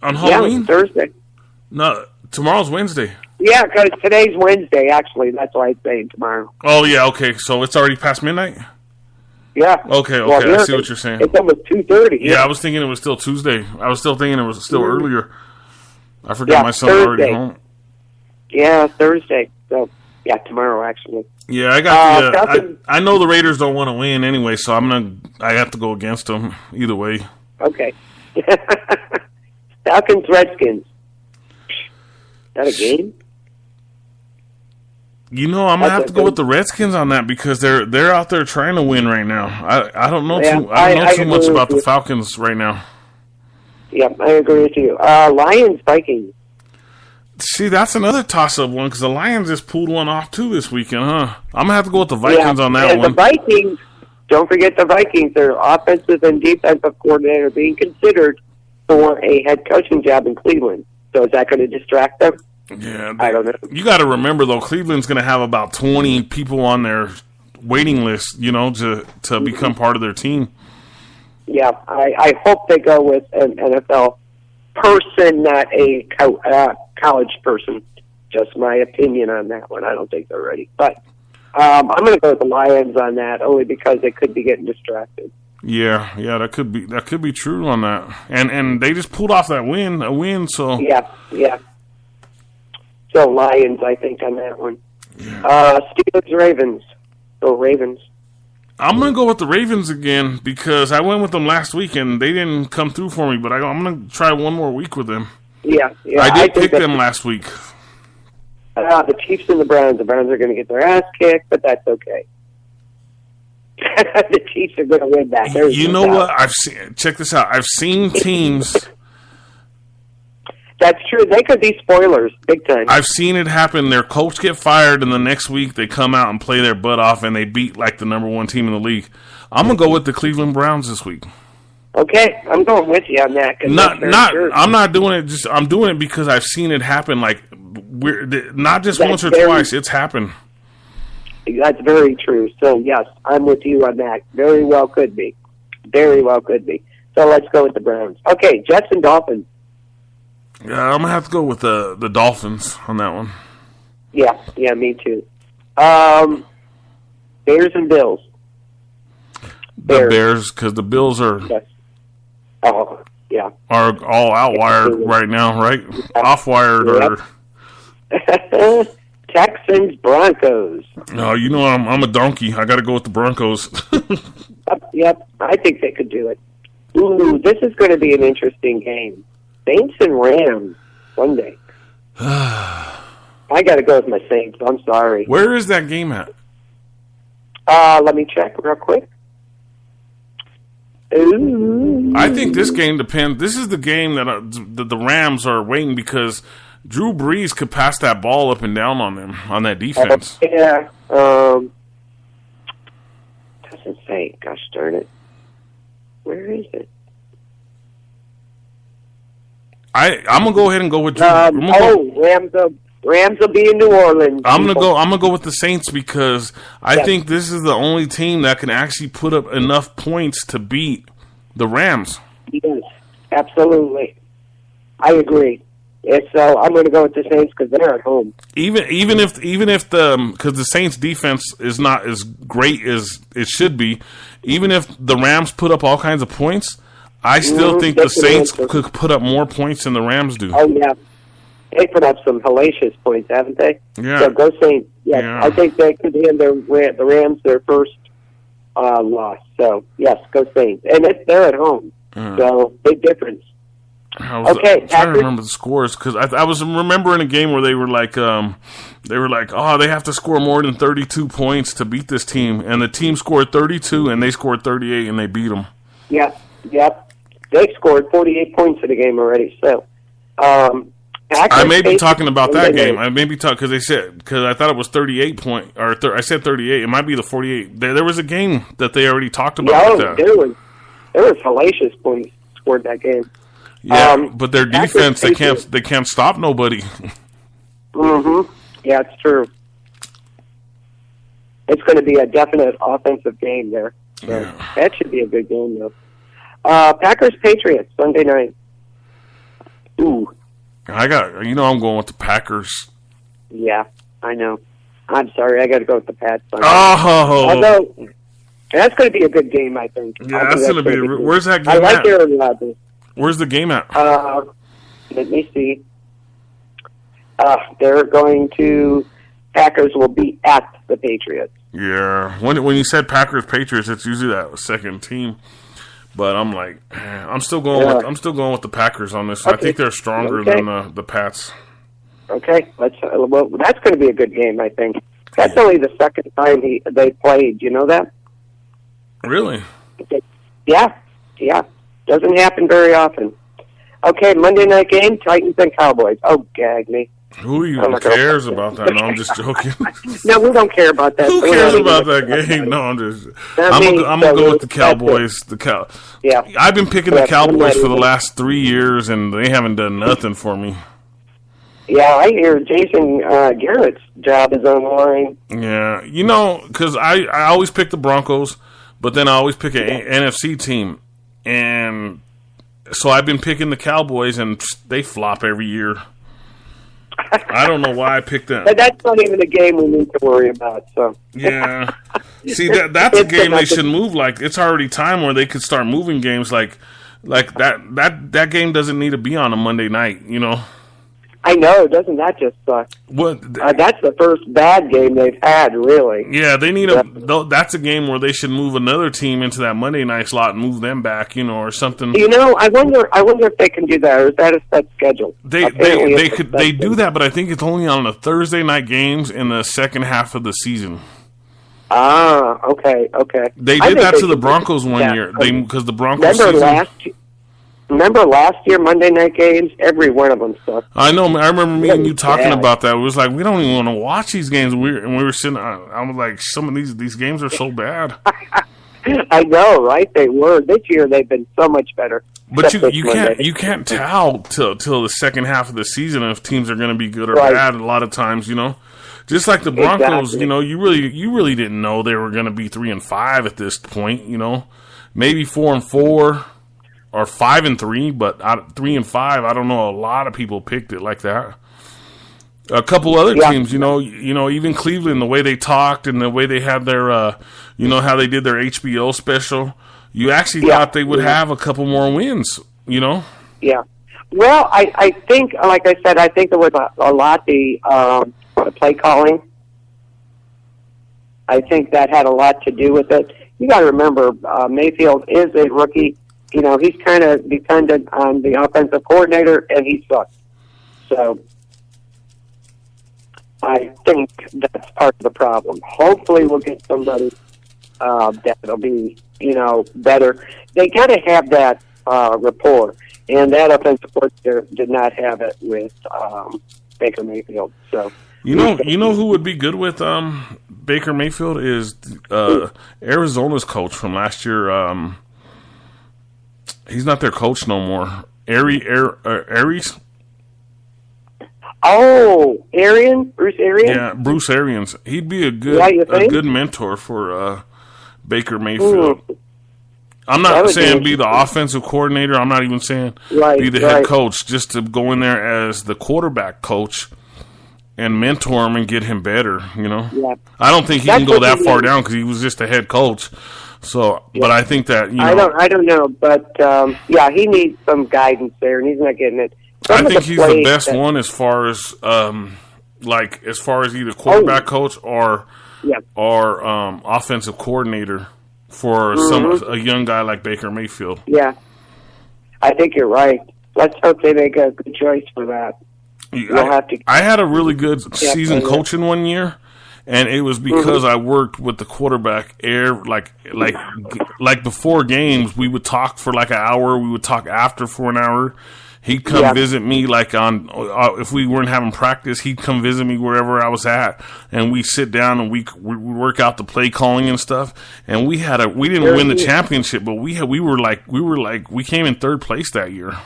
On Halloween? Yeah, Thursday. No, tomorrow's Wednesday. Yeah, because today's Wednesday, actually. That's why I'm saying tomorrow. Oh, yeah, okay. So it's already past midnight? Yeah. Okay, I see what you're saying. It's almost 2:30. Yeah, I was thinking it was still Tuesday. I was still thinking it was still earlier. I forgot my son's already home. Yeah, Thursday. So, yeah, tomorrow, actually. Yeah, I got I know the Raiders don't want to win anyway, so I have to go against them either way. Okay. Falcons, Redskins. Is that a game? You know, I'm gonna have to go with the Redskins on that because they're out there trying to win right now. I don't know too much about the Falcons right now. Yeah, I agree with you. Lions, Vikings. See, that's another toss-up one because the Lions just pulled one off too this weekend, huh? I'm gonna have to go with the Vikings on that one. The Vikings. Don't forget the Vikings. Their offensive and defensive coordinator being considered for a head coaching job in Cleveland. So is that going to distract them? Yeah, I don't know. You got to remember though, Cleveland's going to have about 20 people on their waiting list, to become part of their team. Yeah, I hope they go with an NFL person, not a college person. Just my opinion on that one. I don't think they're ready, but I'm going to go with the Lions on that only because they could be getting distracted. Yeah, that could be true on that, and they just pulled off a win. So yeah. So Lions, I think, on that one. Yeah. Steelers, Ravens. So Ravens. I'm gonna go with the Ravens again because I went with them last week and they didn't come through for me. But I'm gonna try one more week with them. Yeah. I did pick them last week. The Chiefs and the Browns. The Browns are going to get their ass kicked, but that's okay. The Chiefs are going to win that. You know what? I've seen. Check this out. I've seen teams. That's true. They could be spoilers, big time. I've seen it happen. Their coach get fired, and the next week they come out and play their butt off, and they beat like the number one team in the league. I'm gonna go with the Cleveland Browns this week. Okay, I'm going with you on that. I'm not doing it. I'm doing it because I've seen it happen. Like not just once or twice. It's happened. That's very true. So yes, I'm with you on that. Very well could be. Very well could be. So let's go with the Browns. Okay, Jets and Dolphins. Yeah, I'm gonna have to go with the Dolphins on that one. Yeah, me too. Bears and Bills. The Bears, because the Bills are. Yes. Oh, yeah. Are all outwired right now, right? Off-wired or. Texans, Broncos. No, you know I'm a donkey. I got to go with the Broncos. Yep, I think they could do it. Ooh, this is going to be an interesting game. Saints and Rams Sunday. I got to go with my Saints. I'm sorry. Where is that game at? Let me check real quick. Ooh. I think this game depends. This is the game that the Rams are waiting because Drew Brees could pass that ball up and down on them on that defense. Yeah. Doesn't say. Gosh darn it. Where is it? I'm gonna go ahead and go with Drew. Rams will be in New Orleans. I'm gonna go with the Saints because I think this is the only team that can actually put up enough points to beat the Rams. Yes, absolutely. I agree. And so I'm going to go with the Saints because they're at home. Even if because the Saints defense is not as great as it should be, even if the Rams put up all kinds of points, I still think the Saints could put up more points than the Rams do. Oh yeah, they put up some hellacious points, haven't they? Yeah. So go Saints. Yes, yeah. I think they could hand the Rams their first loss. So yes, go Saints, and they're at home. So big difference. I'm trying to remember the scores because I was remembering a game where they were like, oh, they have to score more than 32 points to beat this team, and the team scored 32 and they scored 38 and they beat them. Yep. They scored 48 points in the game already. So, I may be talking about that game. I may be talking because I thought it was 38 point I said 38. It might be the 48. There was a game that they already talked about. Yeah, there was hellacious points scored that game. Yeah, but their defense they can't stop nobody. Mm-hmm. Yeah, it's true. It's going to be a definite offensive game there. So yeah. That should be a good game though. Packers Patriots Sunday night. Ooh. I'm going with the Packers. Yeah, I know. I'm sorry, I got to go with the Pats. Oh. That's going to be a good game, I think. Yeah, that's going to be. Where's that game I like Aaron Rodgers. Where's the game at? Let me see. Packers will be at the Patriots. Yeah. When you said Packers Patriots, it's usually that second team. But I'm like, I'm still going with the Packers on this. Okay. I think they're stronger than the Pats. Okay. That's going to be a good game, I think. That's only the second time they played. You know that? Really? Yeah. Doesn't happen very often. Okay, Monday night game, Titans and Cowboys. Oh, gag me. Who even cares about that? No, I'm just joking. No, we don't care about that. Who cares about that game? No, I'm just. I'm gonna go with the Cowboys. Yeah. I've been picking the Cowboys for the last 3 years, and they haven't done nothing for me. Yeah, I hear Jason Garrett's job is on the line. Yeah, because I always pick the Broncos, but then I always pick an NFC team, and so I've been picking the Cowboys, and they flop every year. I don't know why I picked them. But that's not even a game we need to worry about. So yeah, see that's a game they should move. Like it's already time where they could start moving games. Like that game doesn't need to be on a Monday night. I know, doesn't that just suck? That's the first bad game they've had, really. Yeah, they need that's a game where they should move another team into that Monday night slot and move them back, or something. I wonder if they can do that, or is that a set schedule? They do that, but I think it's only on the Thursday night games in the second half of the season. Okay. They I did think that they to the should Broncos do one that. year. Because the Broncos Remember last year Monday night games? Every one of them sucked. I know. I remember me and you talking bad. about that. It was like we don't even want to watch these games. We were sitting. I was like, some of these games are so bad. I know, right? They were. This year they've been so much better. But Except you this Monday. can't tell till the second half of the season if teams are going to be good or Right. bad. A lot of times, just like the Broncos, Exactly. you really didn't know they were going to be 3-5 at this point. Maybe 4-4 or 5-3, but 3-5. I don't know. A lot of people picked it like that. A couple other teams, even Cleveland, the way they talked and the way they had their, how they did their HBO special. You actually thought they would have a couple more wins, Yeah. Well, I think, like I said, I think it was a lot the play calling. I think that had a lot to do with it. You got to remember, Mayfield is a rookie. He's kind of dependent on the offensive coordinator, and he sucks. So I think that's part of the problem. Hopefully we'll get somebody that'll be, better. They got to have that rapport, and that offensive coordinator did not have it with Baker Mayfield. So you know who would be good with Baker Mayfield is Arizona's coach from last year. He's not their coach no more. Aries. Oh, Bruce Arians? Yeah, Bruce Arians. He'd be a good mentor for Baker Mayfield. I'm not saying be the offensive coordinator. I'm not even saying be the head coach. Just to go in there as the quarterback coach and mentor him and get him better. Yeah. I don't think he can go that far down because he was just a head coach. So, but I think that I don't know, but he needs some guidance there, and he's not getting it. I think he's the best one as far as either quarterback coach or offensive coordinator for a young guy like Baker Mayfield. Yeah, I think you're right. Let's hope they make a good choice for that. I had a really good season coaching one year, and it was because I worked with the quarterback. Like before games, we would talk for like an hour. We would talk after for an hour. He'd come visit me, like on if we weren't having practice, he'd come visit me wherever I was at, and we sit down and we work out the play calling and stuff. And we didn't win the championship, but we came in third place that year.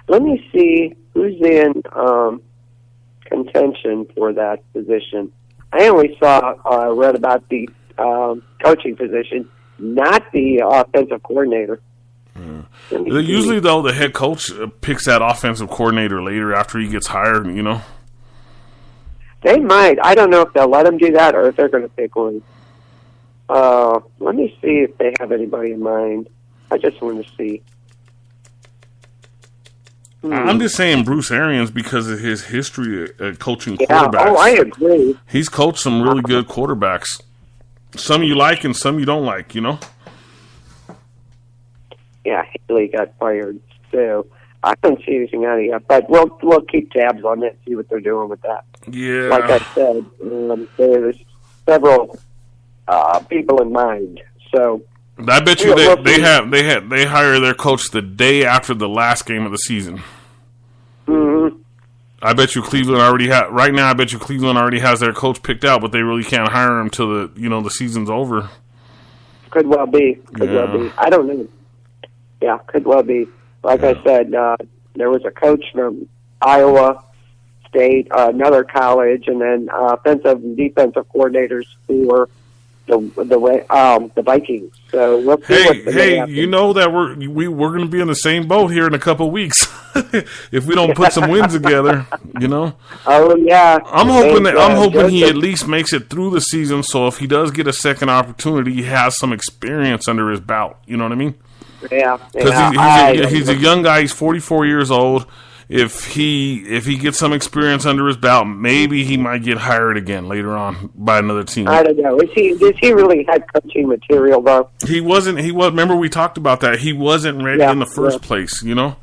Let me see who's in contention for that position. I only read about the coaching position, not the offensive coordinator. Usually, though, the head coach picks that offensive coordinator later after he gets hired, They might. I don't know if they'll let him do that or if they're going to pick one. Let me see if they have anybody in mind. I just want to see. I'm just saying Bruce Arians because of his history of coaching quarterbacks. Oh, I agree. He's coached some really good quarterbacks. Some you like and some you don't like, Yeah, Haley got fired, so I don't see anything out of it. But we'll keep tabs on that, see what they're doing with that. Yeah, like I said, there's several people in mind. So I bet you they hire their coach the day after the last game of the season. Mm-hmm. I bet you Cleveland already right now. I bet you Cleveland already has their coach picked out, but they really can't hire him till the season's over. Could well be. I don't know. Yeah, could well be. Like I said, there was a coach from Iowa State, another college, and then offensive and defensive coordinators for the Vikings. So we'll see. Hey, you know that we're going to be in the same boat here in a couple of weeks if we don't put some wins together. Oh yeah. I'm hoping he at least makes it through the season. So if he does get a second opportunity, he has some experience under his belt. You know what I mean? Yeah, because he's a young guy. He's 44 years old. If he gets some experience under his belt, maybe he might get hired again later on by another team. I don't know. Does he really have coaching material though? He wasn't. Remember we talked about that. He wasn't ready in the first place. Yeah,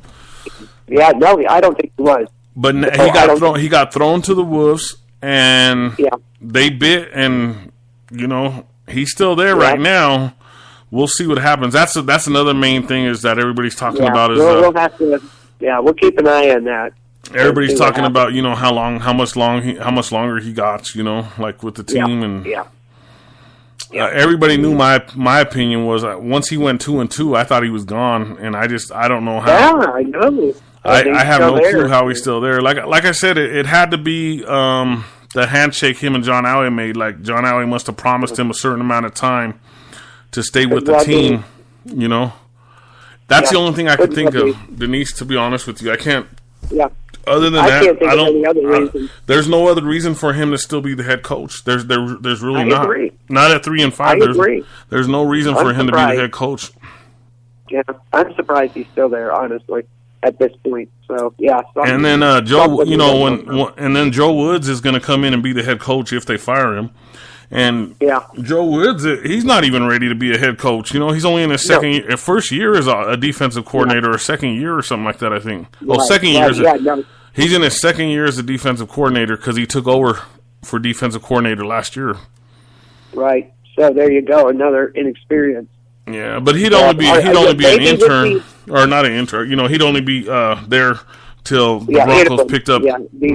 no, I don't think he was. But he got thrown to the wolves, and they bit, and you know, he's still there right now. We'll see what happens. That's another main thing is that everybody's talking about is we'll have to. Yeah, we'll keep an eye on that. Everybody's talking about, you know, how much longer he got, you know, like with the team and everybody knew my opinion was once he went 2-2, I thought he was gone, and I don't know how. Yeah, I know. I have no clue how he's still there. Like I said, it had to be the handshake him and John Elway made. Like John Elway must have promised him a certain amount of time to stay with the team. You know, that's the only thing I could think of, Denise. To be honest with you, I can't. Yeah. Other than I that, can't think of any other reason. There's no other reason for him to still be the head coach. There's really not. Agree. Not at 3-5. There's no reason for him to be the head coach. Yeah, I'm surprised he's still there, honestly, at this point. So yeah. And then Joe, you know, and then Joe Woods is going to come in and be the head coach if they fire him. And Joe Woods, he's not even ready to be a head coach. You know, he's only in his first year as a defensive coordinator, or second year or something like that, I think. Well, second year. He's in his second year as a defensive coordinator because he took over for defensive coordinator last year. Right. So there you go, another inexperience. Yeah, but he'd only be an intern, or not an intern. You know, he'd only be there till the Broncos picked up. Yeah, the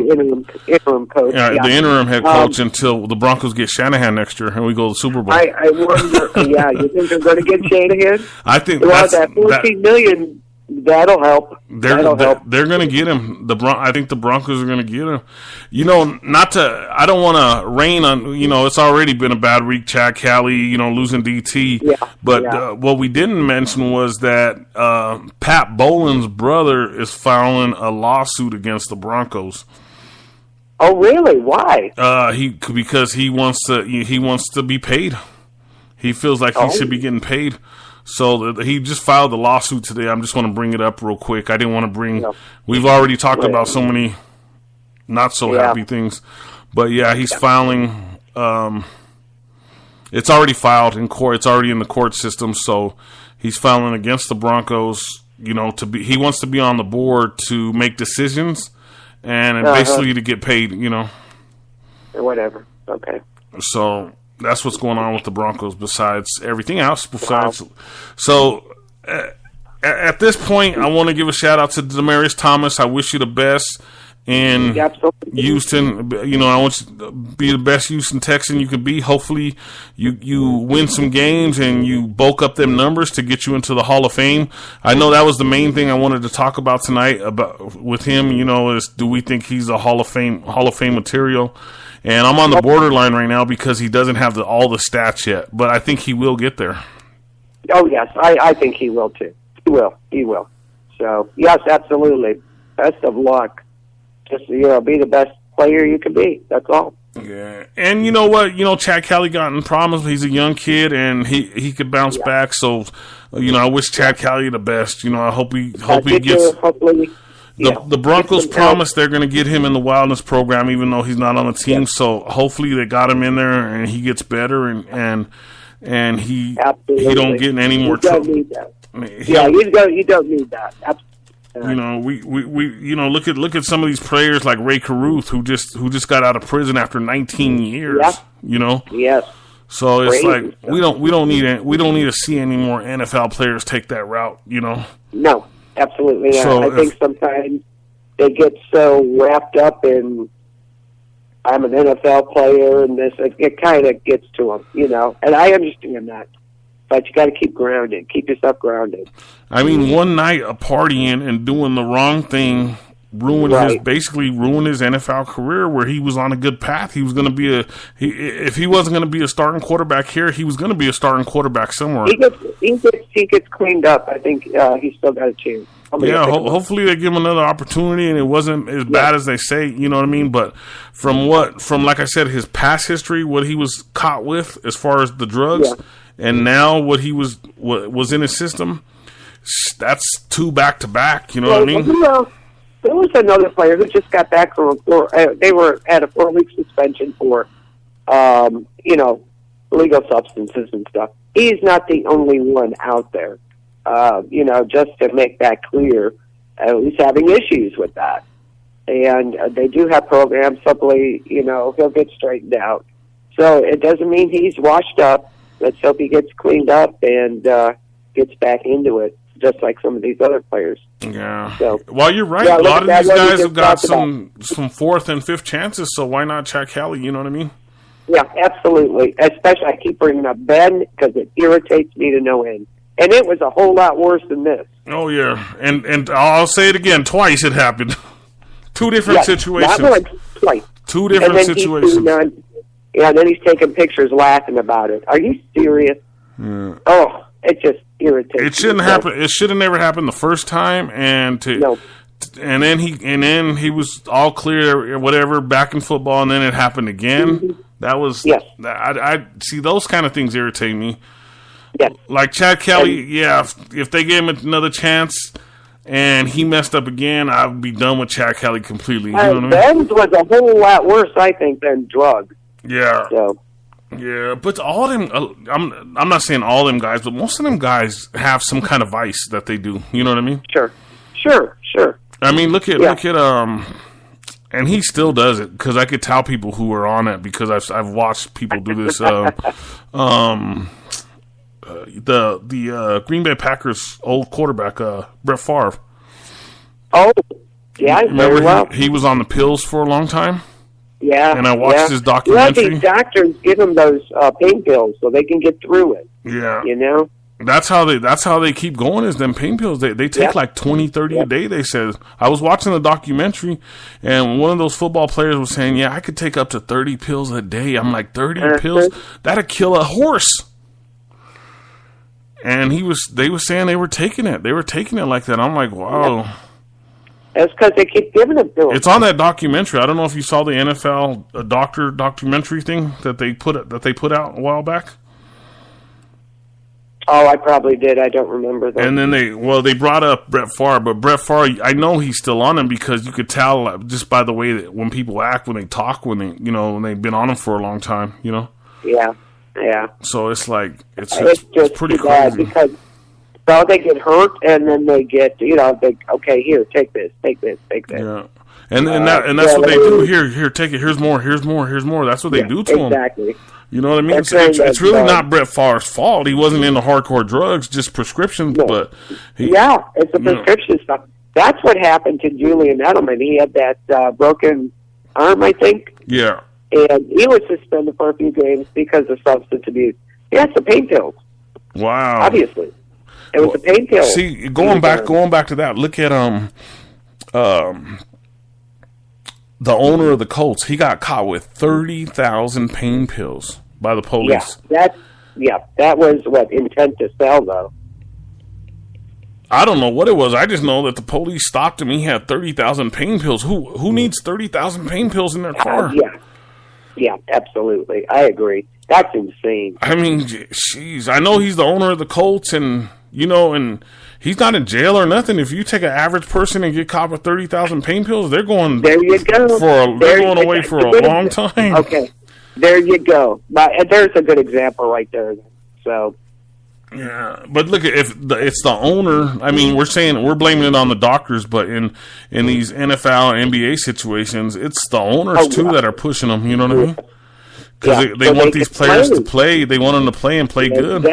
interim coach. Yeah, the interim head coach until the Broncos get Shanahan next year and we go to the Super Bowl. I wonder. You think they're going to get Shanahan? I think that $14 million. That'll help. They're going to get him. I think the Broncos are going to get him. You know, I don't want to rain on. You know, it's already been a bad week. Chad Kelly, you know, losing DT. Yeah. But what we didn't mention was that Pat Bolin's brother is filing a lawsuit against the Broncos. Oh, really? Why? Because he wants to be paid. He feels like he should be getting paid. So he just filed the lawsuit today. I'm just going to bring it up real quick. I didn't want to bring. We've already talked about so many not so happy things, but he's filing. It's already filed in court. It's already in the court system. So he's filing against the Broncos. You know, he wants to be on the board to make decisions and basically to get paid. You know, or whatever. Okay. So. That's what's going on with the Broncos besides everything else. So at this point, I want to give a shout-out to Demaryius Thomas. I wish you the best in Houston. You know, I want you to be the best Houston Texan you can be. Hopefully you win some games and you bulk up them numbers to get you into the Hall of Fame. I know that was the main thing I wanted to talk about tonight with him, you know, is do we think he's a Hall of Fame material? And I'm on the borderline right now because he doesn't have all the stats yet, but I think he will get there. Oh, yes, I think he will, too. He will. So, yes, absolutely. Best of luck. Just, you know, be the best player you can be. That's all. Yeah, and you know what? You know, Chad Kelly got in problems. He's a young kid, and he could bounce back. So, you know, I wish Chad Kelly the best. You know, I hope he gets... Hopefully... The Broncos promised they're going to get him in the wildness program, even though he's not on the team. So hopefully they got him in there and he gets better and he don't get in any more trouble. You don't need that. Absolutely. You know, we you know look at some of these players like Ray Caruth who just got out of prison after 19 years. Yeah. You know. Yes. So it's like we don't need to see any more NFL players take that route. You know. No. Absolutely. So I think sometimes they get so wrapped up in I'm an NFL player and this, it kind of gets to them, you know. And I understand that, but you got to keep grounded, keep yourself grounded. I mean, one night of partying and doing the wrong thing ruined his NFL career, where he was on a good path. He was going to be if he wasn't going to be a starting quarterback here, he was going to be a starting quarterback somewhere. He gets cleaned up. I think he's still got a chance. Hopefully they give him another opportunity and it wasn't as bad as they say, you know what I mean? But from like I said, his past history, what he was caught with as far as the drugs, and now what was in his system, that's two back-to-back, you know what I mean? You know, there was another player who just got back from they were at a 4-week suspension for, you know, illegal substances and stuff. He's not the only one out there. You know, just to make that clear, he's having issues with that. And they do have programs. Hopefully, you know, he'll get straightened out. So it doesn't mean he's washed up. Let's hope he gets cleaned up and gets back into it, just like some of these other players. Yeah. So, well, you're right. Yeah, a lot of these guys have got some fourth and fifth chances, so why not Chad Kelly? You know what I mean? Yeah, absolutely. Especially, I keep bringing up Ben because it irritates me to no end. And it was a whole lot worse than this. Oh, yeah. And I'll say it again. Twice it happened. Two different situations. Not once, twice. Two different situations. And then he's taking pictures laughing about it. Are you serious? Yeah. Oh, it just irritates me. It shouldn't happen. It should have never happened the first time. And then he was all clear, whatever, back in football, and then it happened again. Mm-hmm. That was, I see those kind of things irritate me. Yes. Like Chad Kelly, if they gave him another chance and he messed up again, I would be done with Chad Kelly completely. You know what I mean? Ben's was a whole lot worse, I think, than drugs. Yeah. So. Yeah, but all them, I'm not saying all them guys, but most of them guys have some kind of vice that they do. You know what I mean? Sure. I mean, look at and he still does it because I could tell people who are on it because I've watched people do this. The Green Bay Packers old quarterback, Brett Favre. Oh, yeah, remember very well. He was on the pills for a long time. Yeah, and I watched his documentary. These doctors give them those pain pills so they can get through it. Yeah, you know. That's how they keep going is them pain pills. They take like 20, 30 a day, they said. I was watching the documentary, and one of those football players was saying, yeah, I could take up to 30 pills a day. I'm like, 30 pills? That'd kill a horse. And they were saying they were taking it. They were taking it like that. I'm like, wow. Yeah. That's because they keep giving it to them. It's on that documentary. I don't know if you saw the NFL doctor documentary thing that they put out a while back. Oh, I probably did. I don't remember that. And then they brought up Brett Favre, but Brett Favre, I know he's still on him because you could tell just by the way that when people act, when they talk, when they've been on him for a long time, you know. Yeah. So it's like it's pretty crazy because they get hurt and then they get okay, here, take this. Yeah. And that's what they do. Here, take it. Here's more. That's what they do to him. Exactly. You know what I mean? It's really not Brett Favre's fault. He wasn't into hardcore drugs, just prescriptions. No. But it's the prescription stuff. That's what happened to Julian Edelman. He had that broken arm, I think. Yeah. And he was suspended for a few games because of substance abuse. He had some pain pills. Wow. Obviously, it was a pain pill. See, going back to that. Look at the owner of the Colts, he got caught with 30,000 pain pills by the police. That was intent to sell, though. I don't know what it was. I just know that the police stopped him. He had 30,000 pain pills. Who needs 30,000 pain pills in their car? Yeah, absolutely. I agree. That's insane. I mean, jeez. I know he's the owner of the Colts, and he's not in jail or nothing. If you take an average person and get caught with 30,000 pain pills, they're going. There you go. They're going away for a long time. Okay, there you go. There's a good example right there. So. Yeah, but look, if it's the owner, I mean, we're blaming it on the doctors, but in these NFL and NBA situations, it's the owners too that are pushing them. You know what I mean? Because they want these players to play. They want them to play and play good.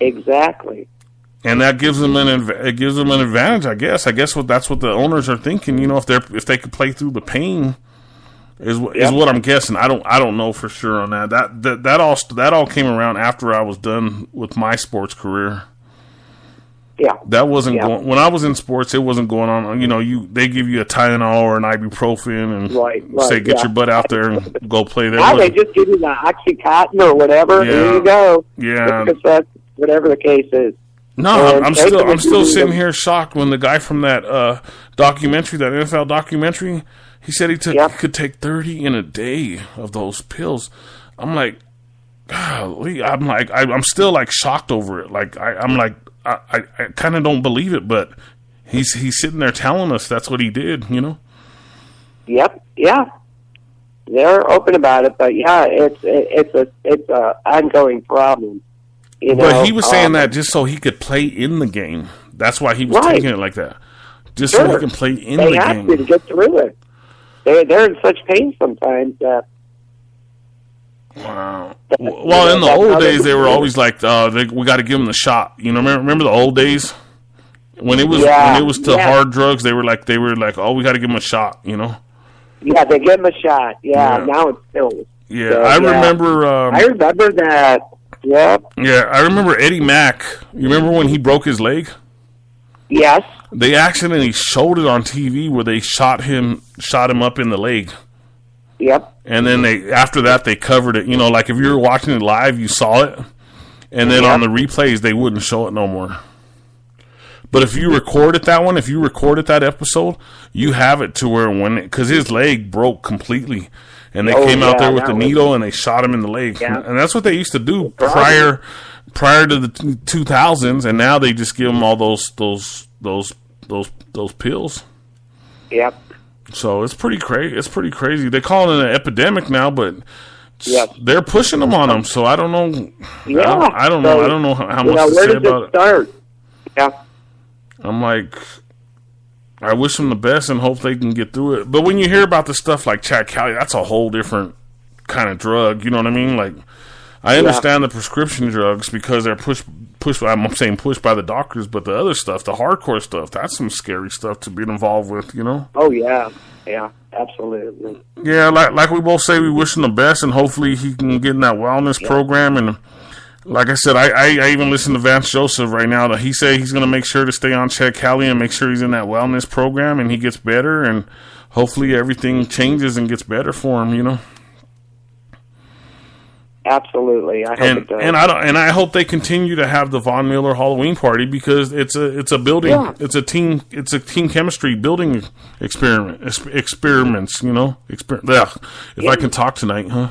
Exactly. And that gives them an advantage, I guess. That's what the owners are thinking. You know, if they could play through the pain, is what I'm guessing. I don't know for sure on that. That all came around after I was done with my sports career. Yeah, that wasn't going when I was in sports. It wasn't going on. You know, they give you a Tylenol or an ibuprofen and say get your butt out there and go play there. Now they just give you the OxyContin or whatever. Yeah. There you go. Yeah, whatever the case is. No, I'm still sitting here shocked when the guy from that documentary, that NFL documentary, he said he could take 30 in a day of those pills. I'm like, golly, I'm still like shocked over it. Like I kind of don't believe it, but he's sitting there telling us that's what he did, you know? Yep, yeah. They're open about it, but it's a ongoing problem. You know? But he was saying that just so he could play in the game. That's why he was taking it like that. Just so he can play in the game. They have to get through it. They're in such pain sometimes that Wow. Well, in the old days, they were always like, we got to give them the shot. You know, remember the old days when it was hard drugs? They were like, oh, we got to give them a shot. You know. Yeah, they give them a shot. Yeah. Now it's pills. Yeah, so, I remember. I remember that. Yeah. Yeah, I remember Eddie Mack. You remember when he broke his leg? Yes. They accidentally showed it on TV where they shot him up in the leg. Yep. And then after that they covered it. You know, like if you were watching it live, you saw it, and then on the replays they wouldn't show it no more. But if you recorded that episode, you have it to where because his leg broke completely, and they came out there with the needle and they shot him in the leg, and that's what they used to do prior to the 2000s, and now they just give them all those pills. Yep. So it's pretty crazy. It's pretty crazy. They call it an epidemic now, but they're pushing them on them. So I don't know. Yeah. I don't know. I don't know how much to say about it. Start? Yeah. I'm like, I wish them the best and hope they can get through it. But when you hear about the stuff like Kblp, that's a whole different kind of drug. You know what I mean? Like, I understand the prescription drugs because they're pushed. I'm saying pushed by the doctors, but the other stuff, the hardcore stuff, that's some scary stuff to be involved with. You know? Oh yeah, absolutely. Yeah, like we both say, we wish him the best, and hopefully he can get in that wellness program. And like I said, I even listen to Vance Joseph right now. That he said he's going to make sure to stay on Kblp and make sure he's in that wellness program, and he gets better, and hopefully everything changes and gets better for him. You know. Absolutely, I hope it does. And I hope they continue to have the Von Miller Halloween party because it's a building, it's a team chemistry building experiments. You know, if I can talk tonight, huh?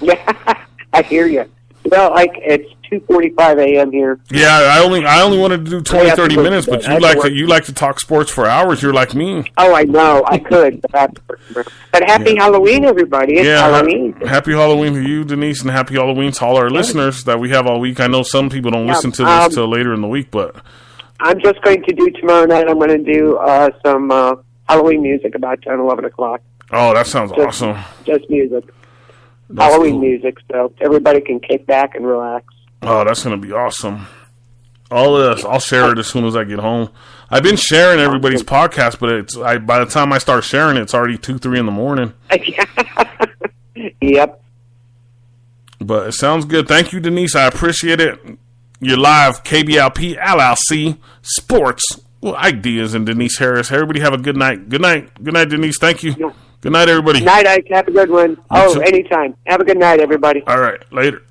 Yeah, I hear you. Well, like it's 2:45 a.m. here. Yeah, I only wanted to do 20, 30 minutes, but you like to talk sports for hours. You're like me. Oh, I know. I could. But happy Halloween, everybody. It's Halloween. Happy Halloween to you, Denise, and happy Halloween to all our listeners that we have all week. I know some people don't listen to this till later in the week, but I'm just going to do tomorrow night. I'm going to do some Halloween music about 10, 11 o'clock. Oh, that sounds awesome. Just music. Halloween music, so everybody can kick back and relax. Oh, that's going to be awesome. All of this, I'll share it as soon as I get home. I've been sharing everybody's podcast, but by the time I start sharing it, it's already 2, 3 in the morning. Yep. But it sounds good. Thank you, Denise. I appreciate it. You're live, Kblp, LLC, Sports. Well, Ike Diaz and Denise Harris. Everybody have a good night. Good night. Good night, Denise. Thank you. Yeah. Good night, everybody. Night, Ike. Have a good one. Anytime. Have a good night, everybody. All right. Later.